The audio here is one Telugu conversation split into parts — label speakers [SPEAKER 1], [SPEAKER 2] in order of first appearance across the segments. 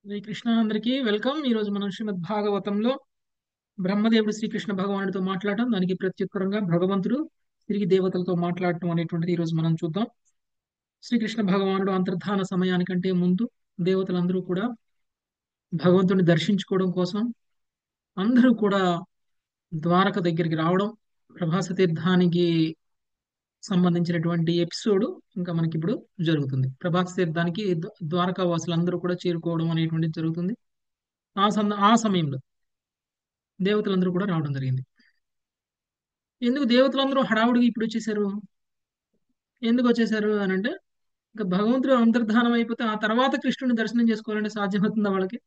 [SPEAKER 1] శ్రీకృష్ణ అందరికీ వెల్కమ్. ఈ రోజు మనం శ్రీమద్ భాగవతంలో బ్రహ్మదేవుడు శ్రీకృష్ణ భగవానుడితో మాట్లాడటం, దానికి ప్రత్యుత్తరంగా భగవంతుడు తిరిగి దేవతలతో మాట్లాడటం అనేటువంటిది ఈ రోజు మనం చూద్దాం. శ్రీకృష్ణ భగవానుడు అంతర్ధాన సమయానికంటే ముందు దేవతలందరూ కూడా భగవంతుడిని దర్శించుకోవడం కోసం అందరూ కూడా ద్వారక దగ్గరికి రావడం, ప్రభాస తీర్థానికి సంబంధించినటువంటి ఎపిసోడ్ ఇంకా మనకి ఇప్పుడు జరుగుతుంది. ప్రభాస తీర్థానికి ద్వారకా వాసులందరూ కూడా చేరుకోవడం అనేటువంటిది జరుగుతుంది. ఆ సమయంలో దేవతలందరూ కూడా రావడం జరిగింది. ఎందుకు దేవతలందరూ హడావుడిగా ఇప్పుడు వచ్చేసారు? ఎందుకు వచ్చేసారు అని అంటే, ఇంకా భగవంతుడు అంతర్ధానం అయిపోతే ఆ తర్వాత కృష్ణుని దర్శనం చేసుకోవాలంటే సాధ్యమవుతుందా వాళ్ళకి?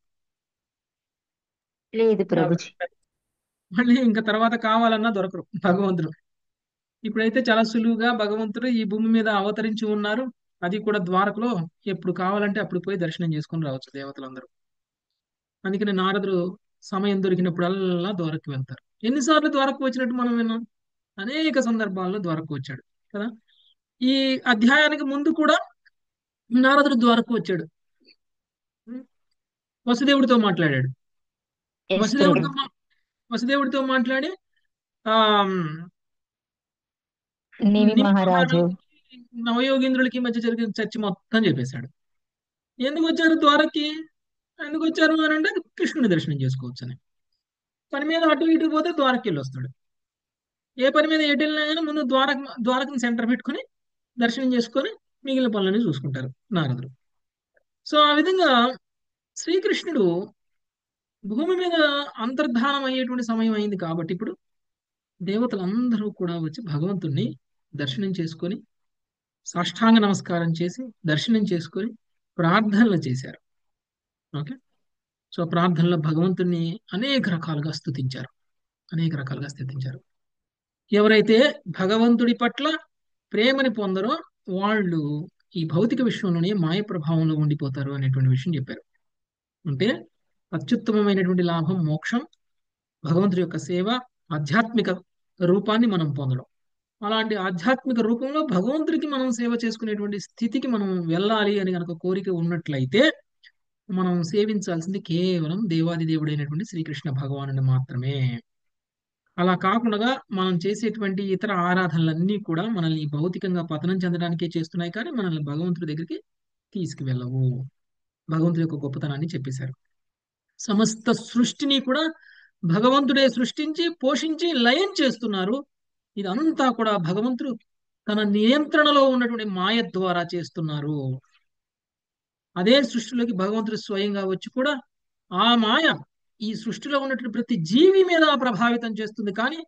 [SPEAKER 2] లేదు
[SPEAKER 1] రాదు.
[SPEAKER 2] ప్రభుజీ.
[SPEAKER 1] మళ్ళీ ఇంకా తర్వాత కావాలన్నా దొరకరు భగవంతుడు. ఇప్పుడైతే చాలా సులువుగా భగవంతుడు ఈ భూమి మీద అవతరించి ఉన్నారు. అది కూడా ద్వారకలో. ఎప్పుడు కావాలంటే అప్పుడు పోయి దర్శనం చేసుకొని రావచ్చు దేవతలందరూ. అందుకని నారదుడు సమయం దొరికినప్పుడల్లా ద్వారకకి వెళ్తారు. ఎన్నిసార్లు ద్వారకకు వచ్చినట్టు మనం విన్నాం? అనేక సందర్భాల్లో ద్వారకకు వచ్చాడు కదా. ఈ అధ్యాయానికి ముందు కూడా నారదుడు ద్వారకు వచ్చాడు. వసుదేవుడితో మాట్లాడాడు.
[SPEAKER 2] ఎస్ ప్రభు.
[SPEAKER 1] వసుదేవుడితో మా- వసుదేవుడితో మాట్లాడి ఆ
[SPEAKER 2] నిమి మహారాజు.
[SPEAKER 1] మహారాజుకి నవయోగీంద్రులకి మధ్య జరిగిన చర్చ మొత్తం చెప్పేశాడు. ఎందుకు వచ్చారు ద్వారకి? ఎందుకు వచ్చారు అని అంటే కృష్ణుని దర్శనం చేసుకోవచ్చు అని. పని మీద అటు ఇటు పోతే ద్వారకి వెళ్ళి వస్తాడు. ఏ పని మీద ఎటు వెళ్ళినా కానీ ముందు ద్వారకని సెంటర్ పెట్టుకుని దర్శనం చేసుకొని మిగిలిన పనులని చూసుకుంటారు నారదుడు. సో ఆ విధంగా శ్రీకృష్ణుడు భూమి మీద అంతర్ధానం అయ్యేటువంటి సమయం అయింది కాబట్టి ఇప్పుడు దేవతలందరూ కూడా వచ్చి భగవంతుణ్ణి దర్శనం చేసుకొని సాష్టాంగ నమస్కారం చేసి దర్శనం చేసుకొని ప్రార్థనలు చేశారు. ఓకే. సో ప్రార్థనలో భగవంతుణ్ణి అనేక రకాలుగా స్తుతించారు. అనేక రకాలుగా స్తుతించారు. ఎవరైతే భగవంతుడి పట్ల ప్రేమని పొందరో వాళ్ళు ఈ భౌతిక విశ్వంలోనే మాయ ప్రభావంలో ఉండిపోతారు అనేటువంటి విషయం చెప్పారు. అంటే అత్యుత్తమమైనటువంటి లాభం మోక్షం, భగవంతుడి యొక్క సేవ, ఆధ్యాత్మిక రూపాన్ని మనం పొందడం. అలాంటి ఆధ్యాత్మిక రూపంలో భగవంతుడికి మనం సేవ చేసుకునేటువంటి స్థితికి మనం వెళ్ళాలి అని కనుక కోరిక ఉన్నట్లయితే మనం సేవించాల్సింది కేవలం దేవాది దేవుడైనటువంటి శ్రీకృష్ణ భగవానుని మాత్రమే. అలా కాకుండా మనం చేసేటువంటి ఇతర ఆరాధనలన్నీ కూడా మనల్ని భౌతికంగా పతనం చెందడానికే చేస్తున్నాయి, కానీ మనల్ని భగవంతుడి దగ్గరికి తీసుకువెళ్ళవు. భగవంతుడి యొక్క గొప్పతనాన్ని చెప్పేశారు. సమస్త సృష్టిని కూడా భగవంతుడే సృష్టించి పోషించి లయం చేస్తున్నారు. ఇదంతా కూడా భగవంతుడు తన నియంత్రణలో ఉన్నటువంటి మాయ ద్వారా చేస్తున్నారు. అదే సృష్టిలోకి భగవంతుడు స్వయంగా వచ్చి కూడా ఆ మాయ ఈ సృష్టిలో ఉన్నటువంటి ప్రతి జీవి మీద ప్రభావితం చేస్తుంది, కానీ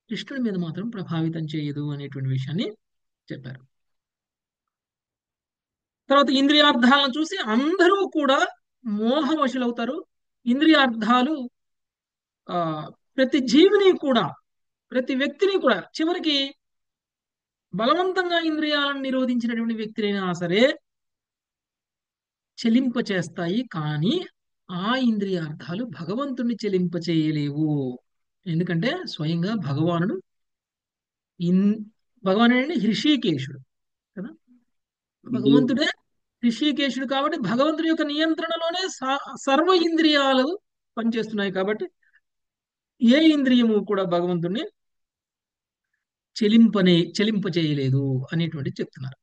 [SPEAKER 1] కృష్ణుడి మీద మాత్రం ప్రభావితం చేయదు అనేటువంటి విషయాన్ని చెప్పారు. తర్వాత ఇంద్రియార్థాలను చూసి అందరూ కూడా మోహవశులవుతారు. ఇంద్రియార్థాలు ఆ ప్రతి జీవిని కూడా, ప్రతి వ్యక్తిని కూడా చివరికి బలవంతంగా ఇంద్రియాలను నిరోధించినటువంటి వ్యక్తులైనా సరే చెలింప చేస్తాయి, కానీ ఆ ఇంద్రియార్థాలు భగవంతుణ్ణి చెలింప చేయలేవు. ఎందుకంటే స్వయంగా భగవానుడు ఇన్ భగవానుడు అంటే హృషికేశుడు కదా.
[SPEAKER 2] జీ.
[SPEAKER 1] భగవంతుడే హృషికేశుడు కాబట్టి భగవంతుడి యొక్క నియంత్రణలోనే సర్వ ఇంద్రియాలు పనిచేస్తున్నాయి కాబట్టి ఏ ఇంద్రియము కూడా భగవంతుణ్ణి చెలింప చేయలేదు అనేటువంటి చెప్తున్నారు.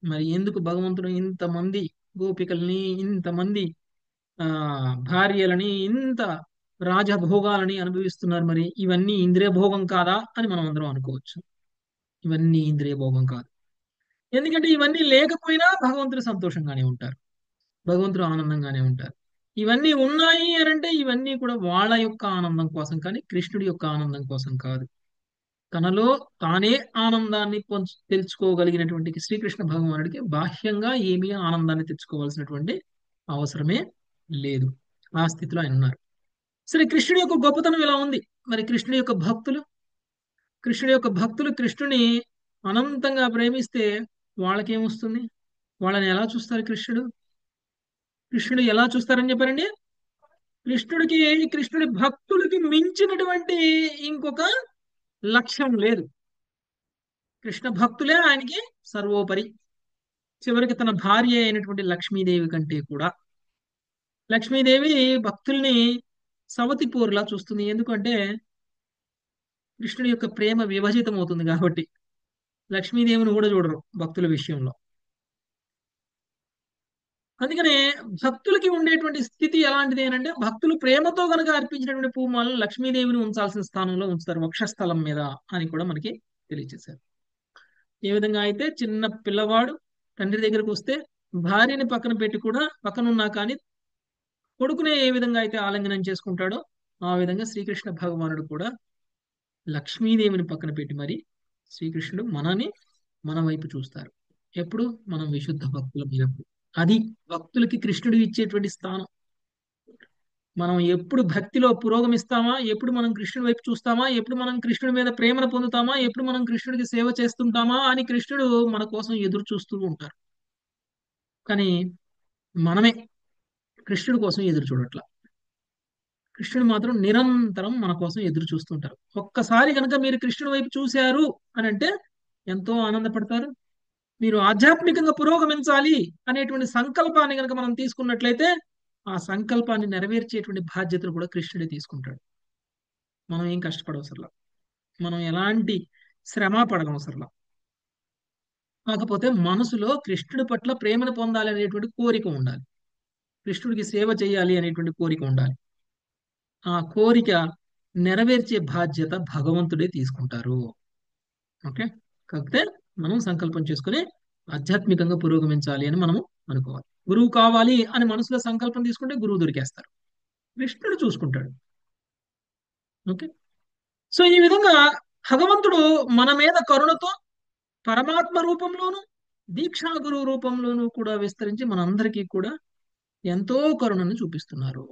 [SPEAKER 1] మరి ఎందుకు భగవంతుడు ఇంతమంది గోపికల్ని, ఇంతమంది ఆ భార్యలని, ఇంత రాజభోగాలని అనుభవిస్తున్నారు? మరి ఇవన్నీ ఇంద్రియ భోగం కాదా అని మనం అందరం అనుకోవచ్చు. ఇవన్నీ ఇంద్రియ భోగం కాదు. ఎందుకంటే ఇవన్నీ లేకపోయినా భగవంతుడు సంతోషంగానే ఉంటారు, భగవంతుడు ఆనందంగానే ఉంటారు. ఇవన్నీ ఉన్నాయి అని అంటే ఇవన్నీ కూడా వాళ్ళ యొక్క ఆనందం కోసం, కానీ కృష్ణుడి యొక్క ఆనందం కోసం కాదు. తనలో తానే ఆనందాన్ని తెలుసుకోగలిగినటువంటి శ్రీకృష్ణ భగవానుడికి బాహ్యంగా ఏమీ ఆనందాన్ని తెచ్చుకోవాల్సినటువంటి అవసరమే లేదు. ఆ స్థితిలో ఆయన ఉన్నారు. సరే, కృష్ణుడి యొక్క గొప్పతనం ఇలా ఉంది. మరి కృష్ణుడి యొక్క భక్తులు కృష్ణుని అనంతంగా ప్రేమిస్తే వాళ్ళకేమొస్తుంది? వాళ్ళని ఎలా చూస్తారు? కృష్ణుడు ఎలా చూస్తారని చెప్పారండి? కృష్ణుడికి, కృష్ణుడి భక్తులకి మించినటువంటి ఇంకొక లక్ష్యం లేదు. కృష్ణ భక్తులే ఆయనకి సర్వోపరి. చివరికి తన భార్య అయినటువంటి లక్ష్మీదేవి కంటే కూడా. లక్ష్మీదేవి భక్తుల్ని సవతి పోరులా చూస్తుంది. ఎందుకంటే కృష్ణుడి యొక్క ప్రేమ విభజితం అవుతుంది కాబట్టి లక్ష్మీదేవిని కూడా చూడరు భక్తుల విషయంలో. అందుకనే భక్తులకి ఉండేటువంటి స్థితి ఎలాంటిది అంటే భక్తులు ప్రేమతో గనక అర్పించినటువంటి పూమాలను లక్ష్మీదేవిని ఉంచాల్సిన స్థానంలో ఉంచుతారు వక్షస్థలం మీద అని కూడా మనకి తెలియజేశారు. ఏ విధంగా అయితే చిన్న పిల్లవాడు తండ్రి దగ్గరకు వస్తే భార్యని పక్కన పెట్టి కూడా పక్కనున్నా కానీ కొడుకునే ఏ విధంగా అయితే ఆలింగనం చేసుకుంటాడో ఆ విధంగా శ్రీకృష్ణ భగవానుడు కూడా లక్ష్మీదేవిని పక్కన పెట్టి మరి శ్రీకృష్ణుడు మన వైపు చూస్తారు. ఎప్పుడు మనం విశుద్ధ భక్తుల మీదప్పుడు. అది భక్తులకి కృష్ణుడు ఇచ్చేటువంటి స్థానం. మనం ఎప్పుడు భక్తిలో పురోగమిస్తామా, ఎప్పుడు మనం కృష్ణుడి వైపు చూస్తామా, ఎప్పుడు మనం కృష్ణుడి మీద ప్రేమను పొందుతామా, ఎప్పుడు మనం కృష్ణుడికి సేవ చేస్తుంటామా అని కృష్ణుడు మన కోసం ఎదురు చూస్తూ ఉంటారు. కానీ మనమే కృష్ణుడి కోసం ఎదురు చూడట్లా. కృష్ణుడు మాత్రం నిరంతరం మన కోసం ఎదురు చూస్తుంటారు. ఒక్కసారి కనుక మీరు కృష్ణుడి వైపు చూశారు అని అంటే ఎంతో ఆనందపడతారు. మీరు ఆధ్యాత్మికంగా పురోగమించాలి అనేటువంటి సంకల్పాన్ని కనుక మనం తీసుకున్నట్లయితే ఆ సంకల్పాన్ని నెరవేర్చేటువంటి బాధ్యతను కూడా కృష్ణుడే తీసుకుంటాడు. మనం ఏం కష్టపడవసరలా, మనం ఎలాంటి శ్రమ పడనవసరలా. కాకపోతే మనసులో కృష్ణుడి పట్ల ప్రేమను పొందాలి అనేటువంటి కోరిక ఉండాలి. కృష్ణుడికి సేవ చేయాలి అనేటువంటి కోరిక ఉండాలి. ఆ కోరిక నెరవేర్చే బాధ్యత భగవంతుడే తీసుకుంటారు. ఓకే. కాకపోతే మనం సంకల్పం చేసుకుని ఆధ్యాత్మికంగా పురోగమించాలి అని మనం అనుకోవాలి. గురువు కావాలి అని మనసులో సంకల్పం తీసుకుంటే గురువు దొరికేస్తారు. కృష్ణుడు చూసుకుంటాడు. ఓకే. సో ఈ విధంగా భగవంతుడు మన మీద కరుణతో పరమాత్మ రూపంలోను దీక్షా గురువు రూపంలోనూ కూడా విస్తరించి మనందరికీ కూడా ఎంతో కరుణను చూపిస్తున్నారు.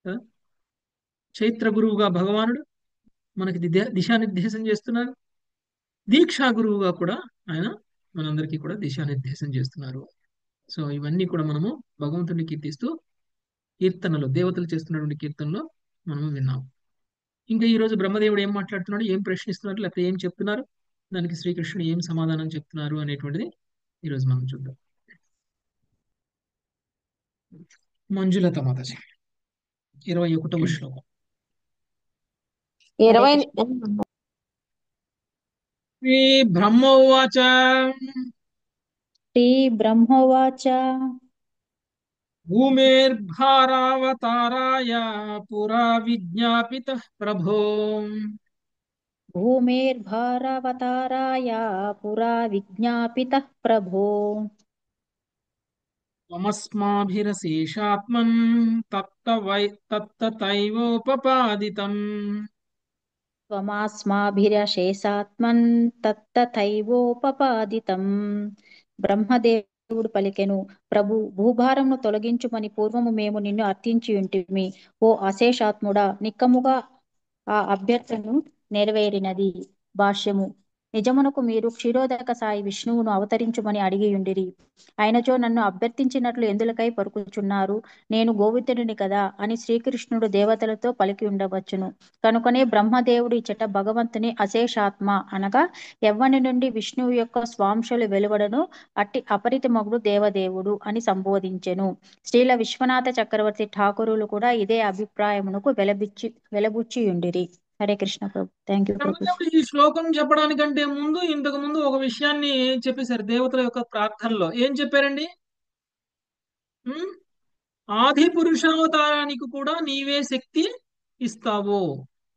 [SPEAKER 1] ఆ? చైత్ర గురువుగా భగవానుడు మనకి దిశానిర్దేశం చేస్తున్నారు. దీక్షా గురువుగా కూడా ఆయన మనందరికీ కూడా దిశానిర్దేశం చేస్తున్నారు. సో ఇవన్నీ కూడా మనము భగవంతుడిని కీర్తిస్తూ కీర్తనలో దేవతలు చేస్తున్నటువంటి కీర్తనలో మనము విన్నాం. ఇంకా ఈ రోజు బ్రహ్మదేవుడు ఏం మాట్లాడుతున్నాడు, ఏం ప్రశ్నిస్తున్నారు, లేకపోతే ఏం చెప్తున్నారు, దానికి శ్రీకృష్ణుడు ఏం సమాధానం చెప్తున్నారు అనేటువంటిది ఈరోజు మనం చూద్దాం. మంజులత మాతాజీ 21వ శ్లోకం.
[SPEAKER 2] 20
[SPEAKER 1] శ్రీ బ్రహ్మోవాచ
[SPEAKER 2] శ్రీ బ్రహ్మోవాచ
[SPEAKER 1] భూమిర్భారావతారాయ పురా విజ్ఞాపితః ప్రభో
[SPEAKER 2] భూమిర్భారవతారాయ పురా విజ్ఞాపితః ప్రభో
[SPEAKER 1] త్వమస్మాభిరశేషాత్మన్ తత్తతైవోపపాదితం
[SPEAKER 2] త్వమాస్మాభిరశేషాత్మన్ తత్తథైవోపపాదితం. బ్రహ్మదేవుడు పలికెను, ప్రభు, భూభారమును తొలగించుమని పూర్వము మేము నిన్ను అర్థించియుంటిమి. ఓ అశేషాత్ముడా, నిక్కముగా ఆ అభ్యర్థనను నెరవేరినది. భాష్యము: నిజమునకు మీరు క్షీరోదక సాయి విష్ణువును అవతరించుమని అడిగియుండిరి. ఆయనచో నన్ను అభ్యర్థించినట్లు ఎందులకై పరుకుచున్నారు? నేను గోవిందుడిని కదా అని శ్రీకృష్ణుడు దేవతలతో పలికి ఉండవచ్చును. కనుకనే బ్రహ్మదేవుడు ఇచ్చట భగవంతుని అశేషాత్మ అనగా ఎవ్వని నుండి విష్ణువు యొక్క స్వాంశలు వెలువడను అట్టి అపరితమగుడు దేవదేవుడు అని సంబోధించెను. శ్రీల విశ్వనాథ చక్రవర్తి ఠాకూరులు కూడా ఇదే అభిప్రాయమునకు వెలబుచ్చియుండిరి. హరే కృష్ణ ప్రభు. థ్యాంక్ యూ ప్రభు.
[SPEAKER 1] బ్రహ్మదేవుడు ఈ శ్లోకం చెప్పడానికంటే ముందు ఇంతకు ముందు ఒక విషయాన్ని చెప్పేశారు. దేవతల యొక్క ప్రార్థనలో ఏం చెప్పారండి? ఉమ్, ఆది పురుషావతారానికి కూడా నీవే శక్తి ఇస్తావు.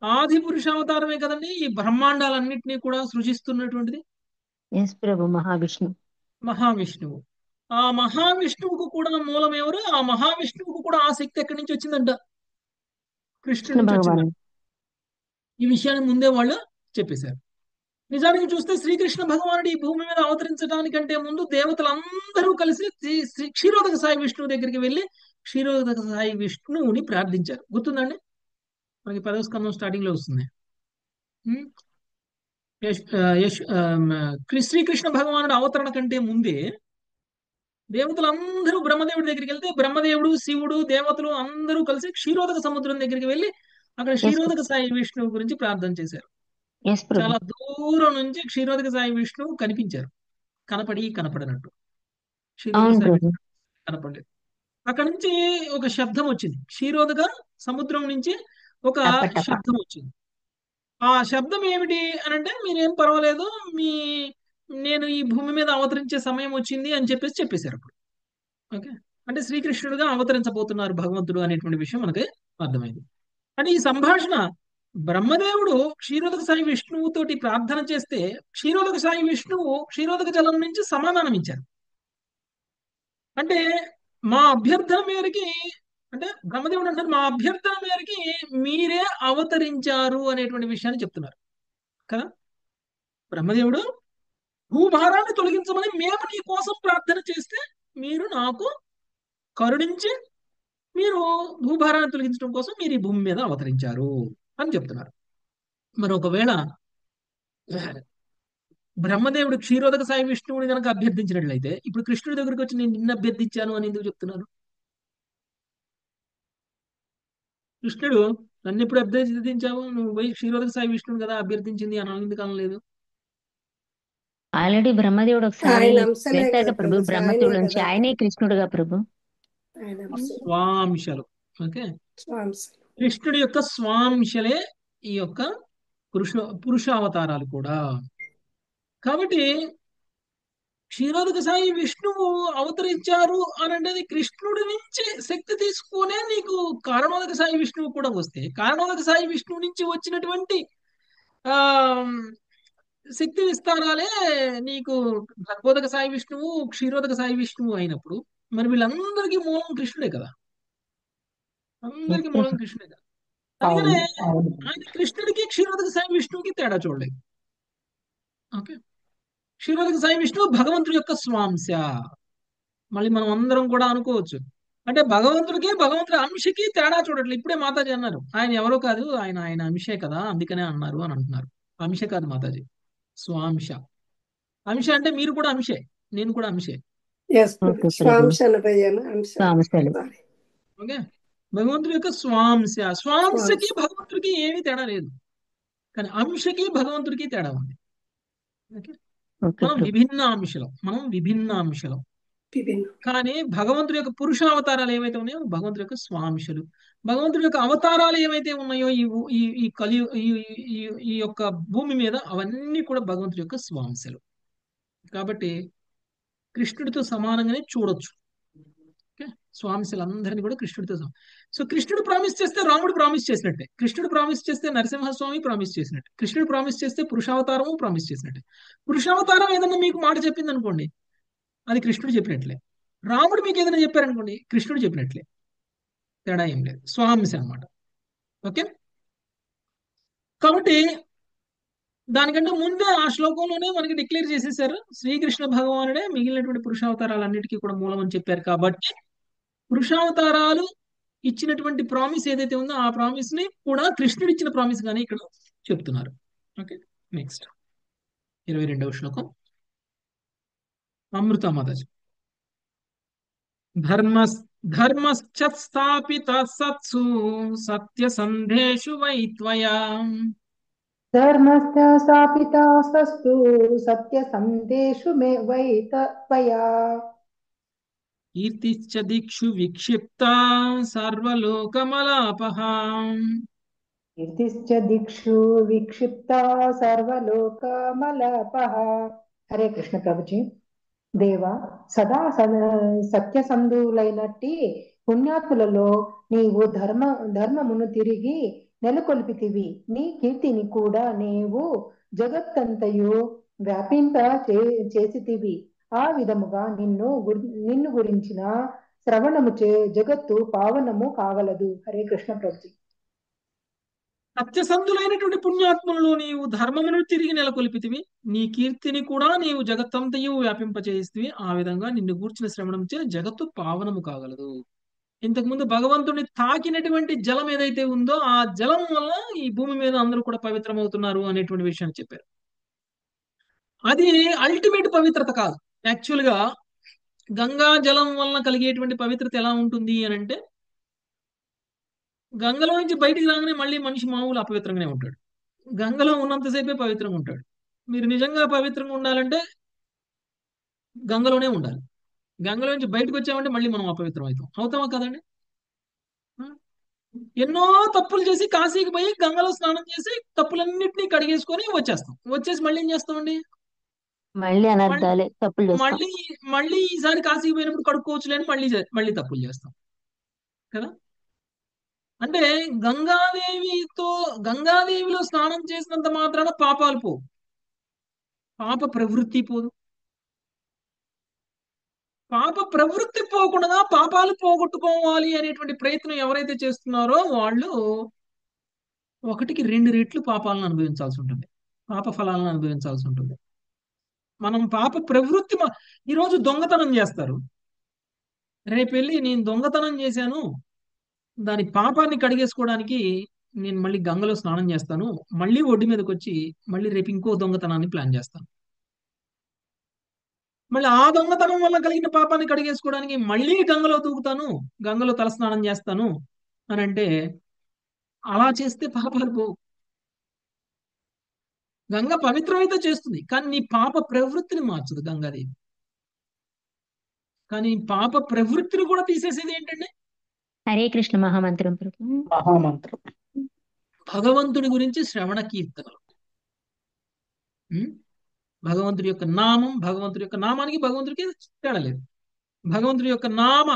[SPEAKER 1] ఆది పురుషావతారమే కదండి ఈ బ్రహ్మాండాలన్నింటినీ కూడా సృజిస్తున్నటువంటిది.
[SPEAKER 2] ఎస్ ప్రభు. మహావిష్ణు.
[SPEAKER 1] మహావిష్ణువు. ఆ మహావిష్ణువుకు కూడా మూలం ఎవరు? ఆ మహావిష్ణువుకు కూడా ఆ శక్తి ఎక్కడి నుంచి వచ్చిందంట? కృష్ణుడి
[SPEAKER 2] కృష్ణ
[SPEAKER 1] నుంచి
[SPEAKER 2] భగవాన్.
[SPEAKER 1] వచ్చిందంట. ఈ విషయాన్ని ముందే వాళ్ళు చెప్పేశారు. నిజానికి చూస్తే శ్రీకృష్ణ భగవానుడు ఈ భూమి మీద అవతరించడానికంటే ముందు దేవతలందరూ కలిసి క్షీరోదక సాయి విష్ణువు దగ్గరికి వెళ్ళి క్షీరోదక సాయి విష్ణువుని ప్రార్థించారు. గుర్తుందండి? మనకి 10వ స్కందం స్టార్టింగ్ లో వస్తుంది. ఉమ్, యశ్ ఆ, యశ్ ఆ, శ్రీకృష్ణ భగవానుడు అవతరణ కంటే ముందే దేవతలందరూ బ్రహ్మదేవుడి దగ్గరికి వెళ్తే బ్రహ్మదేవుడు, శివుడు, దేవతలు అందరూ కలిసి క్షీరోదక సముద్రం దగ్గరికి వెళ్ళి అక్కడ
[SPEAKER 2] ఎస్
[SPEAKER 1] క్షీరోదక సాయి విష్ణువు గురించి ప్రార్థన చేశారు.
[SPEAKER 2] ఎస్ ప్రభు.
[SPEAKER 1] చాలా దూరం నుంచి క్షీరోదక సాయి విష్ణువు కనిపించారు. కనపడి కనపడినట్టు. క్షీరోదక
[SPEAKER 2] అవును
[SPEAKER 1] సాయి
[SPEAKER 2] ప్రభు.
[SPEAKER 1] విష్ణువు కనపడలేదు. అక్కడ నుంచి ఒక శబ్దం వచ్చింది, క్షీరోదక సముద్రం నుంచి ఒక
[SPEAKER 2] టప టప.
[SPEAKER 1] శబ్దం వచ్చింది. ఆ శబ్దం ఏమిటి అని అంటే, మీరేం పర్వాలేదు, మీ నేను ఈ భూమి మీద అవతరించే సమయం వచ్చింది అని చెప్పేశారు అప్పుడు. ఓకే. అంటే శ్రీకృష్ణుడుగా అవతరించబోతున్నారు భగవంతుడు అనేటువంటి విషయం మనకి అర్థమైంది. అంటే ఈ సంభాషణ బ్రహ్మదేవుడు క్షీరోదక సాయి విష్ణువుతోటి ప్రార్థన చేస్తే, క్షీరోదక సాయి విష్ణువు క్షీరోదక జలం నుంచి సమాధానం ఇచ్చారు. అంటే మా అభ్యర్థన మేరకి, అంటే బ్రహ్మదేవుడు అంటారు మా అభ్యర్థన మేరకి మీరే అవతరించారు అనేటువంటి విషయాన్ని చెప్తున్నారు కదా. బ్రహ్మదేవుడు భూభారాన్ని తొలగించమని మేము నీ కోసం ప్రార్థన చేస్తే మీరు నాకు కరుణించి మీరు భూభారాన్ని తొలగించడం కోసం మీరు ఈ భూమి మీద అవతరించారు అని చెప్తున్నారు. మరి ఒకవేళ బ్రహ్మదేవుడు క్షీరోదక సాయి విష్ణువుని కనుక అభ్యర్థించినట్లయితే, ఇప్పుడు కృష్ణుడి దగ్గరికి వచ్చి నేను నిన్ను అభ్యర్థించాను అని ఎందుకు చెప్తున్నారు? కృష్ణుడు నన్ను ఎప్పుడు అభ్యర్థించావు, నువ్వు పోయి క్షీరోదక సాయి విష్ణువుని కదా అభ్యర్థించింది అని ఎందుకు అనలేదు?
[SPEAKER 2] ఆల్రెడీ బ్రహ్మదేవుడు ఒకసారి
[SPEAKER 3] ఆయన అంశలే
[SPEAKER 2] వేశాక
[SPEAKER 3] కదా
[SPEAKER 2] ప్రభు,
[SPEAKER 3] ప్రభుజీ, ఆయనే
[SPEAKER 2] బ్రహ్మదేవుడు నుంచి
[SPEAKER 3] కదా
[SPEAKER 2] ఆయనే కృష్ణుడుగా ప్రభు.
[SPEAKER 3] ఆయన అంశలు
[SPEAKER 1] స్వాంశలు. ఓకే.
[SPEAKER 3] స్వాంశలు.
[SPEAKER 1] కృష్ణుడి యొక్క స్వాంశలే ఈ యొక్క పురుష పురుషావతారాలు కూడా. కాబట్టి క్షీరోదక సాయి విష్ణువు అవతరించారు అని అంటే కృష్ణుడి నుంచి శక్తి తీసుకునే నీకు కారణోదక సాయి విష్ణువు కూడా వస్తే, కారణోదక సాయి విష్ణువు నుంచి వచ్చినటువంటి ఆ శక్తి విస్తారాలే నీకు భగవోదక సాయి విష్ణువు, క్షీరోదక సాయి విష్ణువు అయినప్పుడు మరి వీళ్ళందరికీ మూలం కృష్ణుడే కదా. అందరికీ
[SPEAKER 2] ఓకే
[SPEAKER 1] మూలం
[SPEAKER 2] ప్రభు.
[SPEAKER 1] కృష్ణుడే కదా.
[SPEAKER 2] అవును
[SPEAKER 1] అందుకనే
[SPEAKER 2] అవును.
[SPEAKER 1] ఆయన కృష్ణుడికి క్షీరోదక సాయి విష్ణువుకి తేడా చూడలేదు. ఓకే. క్షీరోదక సాయి విష్ణువు భగవంతుడి యొక్క స్వాంశ. మళ్ళీ మనం అందరం కూడా అనుకోవచ్చు, అంటే భగవంతుడి అంశకి తేడా చూడట్లేదు. ఇప్పుడే మాతాజీ అన్నారు ఆయన ఎవరో కాదు, ఆయన ఆయన అంశే కదా అందుకనే అన్నారు అని అంటున్నారు. అంశ కాదు మాతాజీ, స్వాంశ. అంశ అంటే మీరు కూడా అంశే, నేను కూడా అంశే.
[SPEAKER 3] ఎస్ ప్రభు,
[SPEAKER 2] ఓకే ప్రభు.
[SPEAKER 3] స్వాంశ అనబోయాను అంశ.
[SPEAKER 2] సాంశలు.
[SPEAKER 3] Sorry,
[SPEAKER 1] okay. భగవంతుడి యొక్క స్వాంశ.
[SPEAKER 3] స్వాంశ.
[SPEAKER 1] స్వాంశకి భగవంతుడికి ఏమీ తేడా లేదు, కానీ అంశకి భగవంతుడికి తేడా ఉంది. ఓకే.
[SPEAKER 2] ఓకే ప్రభు.
[SPEAKER 1] మనం విభిన్న అంశలం.
[SPEAKER 3] విభిన్నం.
[SPEAKER 1] కానీ భగవంతుడి యొక్క పురుషావతారాలు ఏవైతే ఉన్నాయో భగవంతుడి యొక్క స్వాంశలు. భగవంతుడి యొక్క అవతారాలు ఏవైతే ఉన్నాయో ఈ ఊ- ఈ ఈ కలి ఈ ఈ ఈ యొక్క భూమి మీద అవన్నీ కూడా భగవంతుడి యొక్క స్వాంశలు. కాబట్టి కృష్ణుడితో సమానంగానే చూడొచ్చు. ఓకే. స్వాంశలందరినీ కూడా కృష్ణుడితో సమానం. సో కృష్ణుడు ప్రామిస్ చేస్తే రాముడు ప్రామిస్ చేసినట్టే, కృష్ణుడు ప్రామిస్ చేస్తే నరసింహస్వామి ప్రామిస్ చేసినట్టే, కృష్ణుడు ప్రామిస్ చేస్తే పురుషావతారము ప్రామిస్ చేసినట్టే. పురుషావతారం ఏదన్నా మీకు మాట చెప్పింది అనుకోండి, అది కృష్ణుడు చెప్పినట్లే. రాముడు మీకు ఏదైనా చెప్పారనుకోండి, కృష్ణుడు చెప్పినట్లే. తేడా ఏం లేదు, స్వాంశ అన్నమాట. ఓకే. కాబట్టి దానికంటే ముందే ఆ శ్లోకంలోనే మనకి డిక్లేర్ చేసేసారు, శ్రీకృష్ణ భగవానుడే మిగిలినటువంటి పురుషావతారాలన్నిటికీ కూడా మూలం అని చెప్పారు. కాబట్టి పురుషావతారాలు ఇచ్చినటువంటి ప్రామిస్ ఏదైతే ఉందో ఆ ప్రామిస్ ని కూడా కృష్ణుడు ఇచ్చిన ప్రామిస్ గానే ఇక్కడ చెప్తున్నారు. ఓకే. నెక్స్ట్ 22వ శ్లోకం. అమృత మాతాజీ. ధర్మస్ ధర్మశ్చ స్థాపిత సత్సు సత్య సంధేషు వై త్వయా
[SPEAKER 4] ధర్మశ్చ స్థాపితాస్తు సత్యసంధేషు మే వై త్వయా
[SPEAKER 1] కీర్తిశ్చ దిక్షు విక్షిప్త సర్వలోకమలాపహ.
[SPEAKER 4] కీర్తిశ్చ దిక్షు విక్షిప్త సర్వలోకమలపః. హరే కృష్ణ ప్రభుజీ. దేవ, సదా సత్యసంధులైనట్టి పుణ్యాత్ములలో నీవు ధర్మమును తిరిగి నెలకొల్పితివి. నీ కీర్తిని కూడా నీవు జగత్తంతయు వ్యాపింప చేసితివి. ఆ విధముగా నిన్ను గురించిన శ్రవణము చే జగత్తు పావనము కాగలదు. హరే కృష్ణ ప్రభుజీ.
[SPEAKER 1] సత్యసంధులైనటువంటి పుణ్యాత్ములలో నీవు ధర్మమును తిరిగి నెలకొల్పితివి. నీ కీర్తిని కూడా నీవు జగత్తంతయు వ్యాపింపచేయిస్తివి. ఆ విధంగా నిన్ను గూర్చిన శ్రవణం చే జగత్తు పావనము కాగలదు. ఇంతకుముందు భగవంతుని తాకినటువంటి జలం ఏదైతే ఉందో ఆ జలం వల్ల ఈ భూమి మీద అందరూ కూడా పవిత్రమవుతున్నారు అనేటువంటి విషయాన్ని చెప్పారు. అది అల్టిమేట్ పవిత్రత కాదు. యాక్చువల్ గా గంగా జలం వలన కలిగేటువంటి పవిత్రత ఎలా ఉంటుంది అని అంటే, గంగలో నుంచి బయటికి రాగానే మళ్ళీ మనిషి మామూలు అపవిత్రంగానే ఉంటాడు. గంగలో ఉన్నంతసేపే పవిత్రంగా ఉంటాడు. మీరు నిజంగా పవిత్రంగా ఉండాలంటే గంగలోనే ఉండాలి. గంగలో నుంచి బయటకు వచ్చామంటే మళ్ళీ మనం అపవిత్రం అవుతాం. అవుతామా కదండి? ఆ? ఎన్నో తప్పులు చేసి కాశీకి పోయి గంగలో స్నానం చేసి తప్పులన్నింటినీ కడిగేసుకొని వచ్చేస్తాం. వచ్చేసి మళ్ళీ ఏం చేస్తామండి?
[SPEAKER 2] మళ్ళీ
[SPEAKER 1] మళ్ళీ
[SPEAKER 2] అనర్థాలే తప్పులు చేస్తాం.
[SPEAKER 1] మళ్ళీ మళ్ళీ ఈసారి కాశీకి పోయినప్పుడు కడుక్కోవచ్చులే అని మళ్ళీ తప్పులు చేస్తాం కదా. అంటే గంగాదేవితో గంగాదేవిలో స్నానం చేసినంత మాత్రాన పాపాలు పోవు, పాప ప్రవృత్తి పోదు. పాప ప్రవృత్తి పోకుండా పాపాలు పోగొట్టుకోవాలి అనేటువంటి ప్రయత్నం ఎవరైతే చేస్తున్నారో వాళ్ళు ఒకటికి 2 రెట్లు పాపాలను అనుభవించాల్సి ఉంటుంది, పాప ఫలాలను అనుభవించాల్సి ఉంటుంది. మనం పాప ప్రవృత్తి ఈరోజు దొంగతనం చేస్తారు, రేపు వెళ్ళి నేను దొంగతనం చేశాను, దాని పాపాన్ని కడిగేసుకోవడానికి నేను మళ్ళీ గంగలో స్నానం చేస్తాను, మళ్ళీ ఒడ్డు మీదకి వచ్చి మళ్ళీ రేపు ఇంకో దొంగతనాన్ని ప్లాన్ చేస్తాను. మళ్ళీ ఆ దొంగతనం వల్ల కలిగిన పాపాన్ని కడిగేసుకోవడానికి మళ్ళీ గంగలో దూకుతాను, గంగలో తలస్నానం చేస్తాను అని అంటే అలా చేస్తే పాపాలు పోవు. గంగ పవిత్రమైతే చేస్తుంది, కానీ నీ పాప ప్రవృత్తిని మార్చదు గంగాదేవి. కానీ పాప ప్రవృత్తిని కూడా తీసేసేది ఏంటంటే
[SPEAKER 2] హరే కృష్ణ మహామంత్రం ప్రభు.
[SPEAKER 4] మహామంత్రం.
[SPEAKER 1] భగవంతుడి గురించి శ్రవణ కీర్తనలు. ఉం? భగవంతుడి యొక్క నామం, భగవంతుడి యొక్క నామానికి భగవంతుడికి తేడా లేదు. భగవంతుడి యొక్క నామ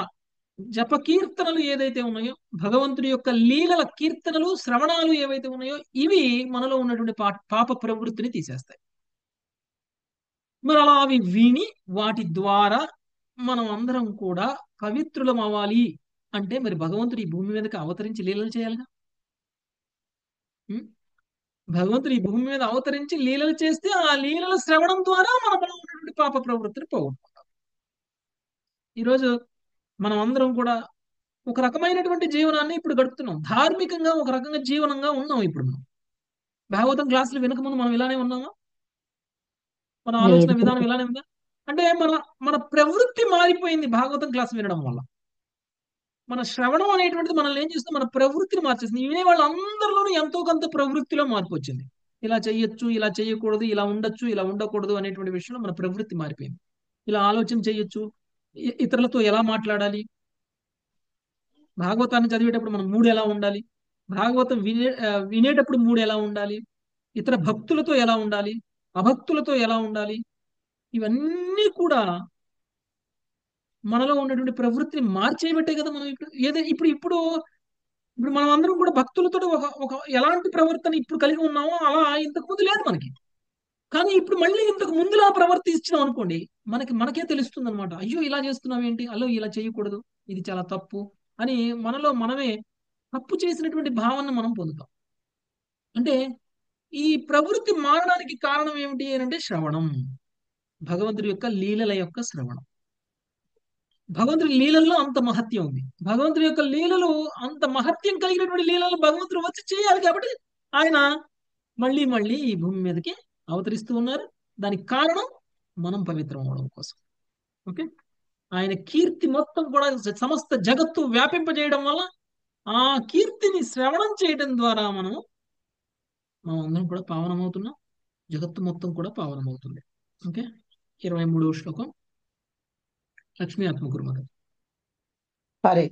[SPEAKER 1] జప కీర్తనలు ఏదైతే ఉన్నాయో, భగవంతుడి యొక్క లీలల కీర్తనలు శ్రవణాలు ఏవైతే ఉన్నాయో, ఇవి మనలో ఉన్నటువంటి పాప ప్రవృత్తిని తీసేస్తాయి. మరి అలా అవి విని వాటి ద్వారా మనం అందరం కూడా పవిత్రులం అవ్వాలి అంటే మరి భగవంతుడు ఈ భూమి మీదకి అవతరించి లీలలు చేయాలిగా. ఉం? భగవంతుడు ఈ భూమి మీద అవతరించి లీలలు చేస్తే ఆ లీలల శ్రవణం ద్వారా మనలో ఉన్నటువంటి పాప ప్రవృత్తిని పోగొట్టుకుంటాం. ఈరోజు మనం అందరం కూడా ఒక రకమైనటువంటి జీవనాన్ని ఇప్పుడు గడుపుతున్నాం, ధార్మికంగా ఒక రకంగా జీవనంగా ఉన్నాం. ఇప్పుడు మనం భాగవతం క్లాసులు వినకముందు మనం ఇలానే ఉన్నామా? మన ఆలోచన
[SPEAKER 2] లేదు
[SPEAKER 1] విధానం
[SPEAKER 2] ప్రభు.
[SPEAKER 1] ఇలానే ఉందా? అంటే మన ప్రవృత్తి మారిపోయింది భాగవతం క్లాస్ వినడం వల్ల. మన శ్రవణం అనేటువంటిది మనల్ని ఏం చేస్తుంది, మన ప్రవృత్తిని మార్చేస్తుంది. వినే వాళ్ళందరిలోనూ ఎంతో కొంత ప్రవృత్తిలో మార్పు వచ్చింది. ఇలా చెయ్యొచ్చు, ఇలా చేయకూడదు, ఇలా ఉండొచ్చు, ఇలా ఉండకూడదు అనేటువంటి విషయంలో మన ప్రవృత్తి మారిపోయింది. ఇలా ఆలోచన చేయొచ్చు, ఇతరులతో ఎలా మాట్లాడాలి, భాగవతాన్ని చదివేటప్పుడు మనం మూడు ఎలా ఉండాలి, భాగవతం వినేటప్పుడు మూడు ఎలా ఉండాలి, ఇతర భక్తులతో ఎలా ఉండాలి, అభక్తులతో ఎలా ఉండాలి, ఇవన్నీ కూడా మనలో ఉన్నటువంటి ప్రవృత్తిని మార్చేయబట్టే కదా మనం ఇప్పుడు ఇప్పుడు మనం అందరం కూడా భక్తులతో ఒక ఒక ఎలాంటి ప్రవర్తన ఇప్పుడు కలిగి ఉన్నామో అలా ఇంతకు ముందు లేదు మనకి. కానీ ఇప్పుడు మళ్ళీ ఇంతకు ముందులా ప్రవర్తించినాం అనుకోండి, మనకే తెలుస్తుంది అనమాట. అయ్యో ఇలా చేస్తున్నాం ఏంటి, అలో ఇలా చేయకూడదు, ఇది చాలా తప్పు అని మనలో మనమే తప్పు చేసినటువంటి భావన మనం పొందుతాం. అంటే ఈ ప్రవృత్తి మారడానికి కారణం ఏమిటి అంటే శ్రవణం, భగవంతుడి యొక్క లీలల యొక్క శ్రవణం. భగవంతుడి లీలల్లో అంత మహత్యం ఉంది. భగవంతుడి యొక్క లీలలు అంత మహత్యం కలిగినటువంటి లీలలు భగవంతుడు వచ్చి చేయాలి కాబట్టి ఆయన మళ్ళీ మళ్ళీ ఈ భూమి మీదకి అవతరిస్తూ ఉన్నారు. దానికి కారణం మనం పవిత్రం అవడం కోసం. ఓకే, ఆయన కీర్తి మొత్తం కూడా సమస్త జగత్తు వ్యాపింపజేయడం వల్ల ఆ కీర్తిని శ్రవణం చేయడం ద్వారా మనం అందరం కూడా పావనమవుతున్నాం, జగత్తు మొత్తం కూడా పావనమవుతుంది. ఓకే, 23వ శ్లోకం లక్ష్మీ ఆత్మకురుమత.
[SPEAKER 4] హరే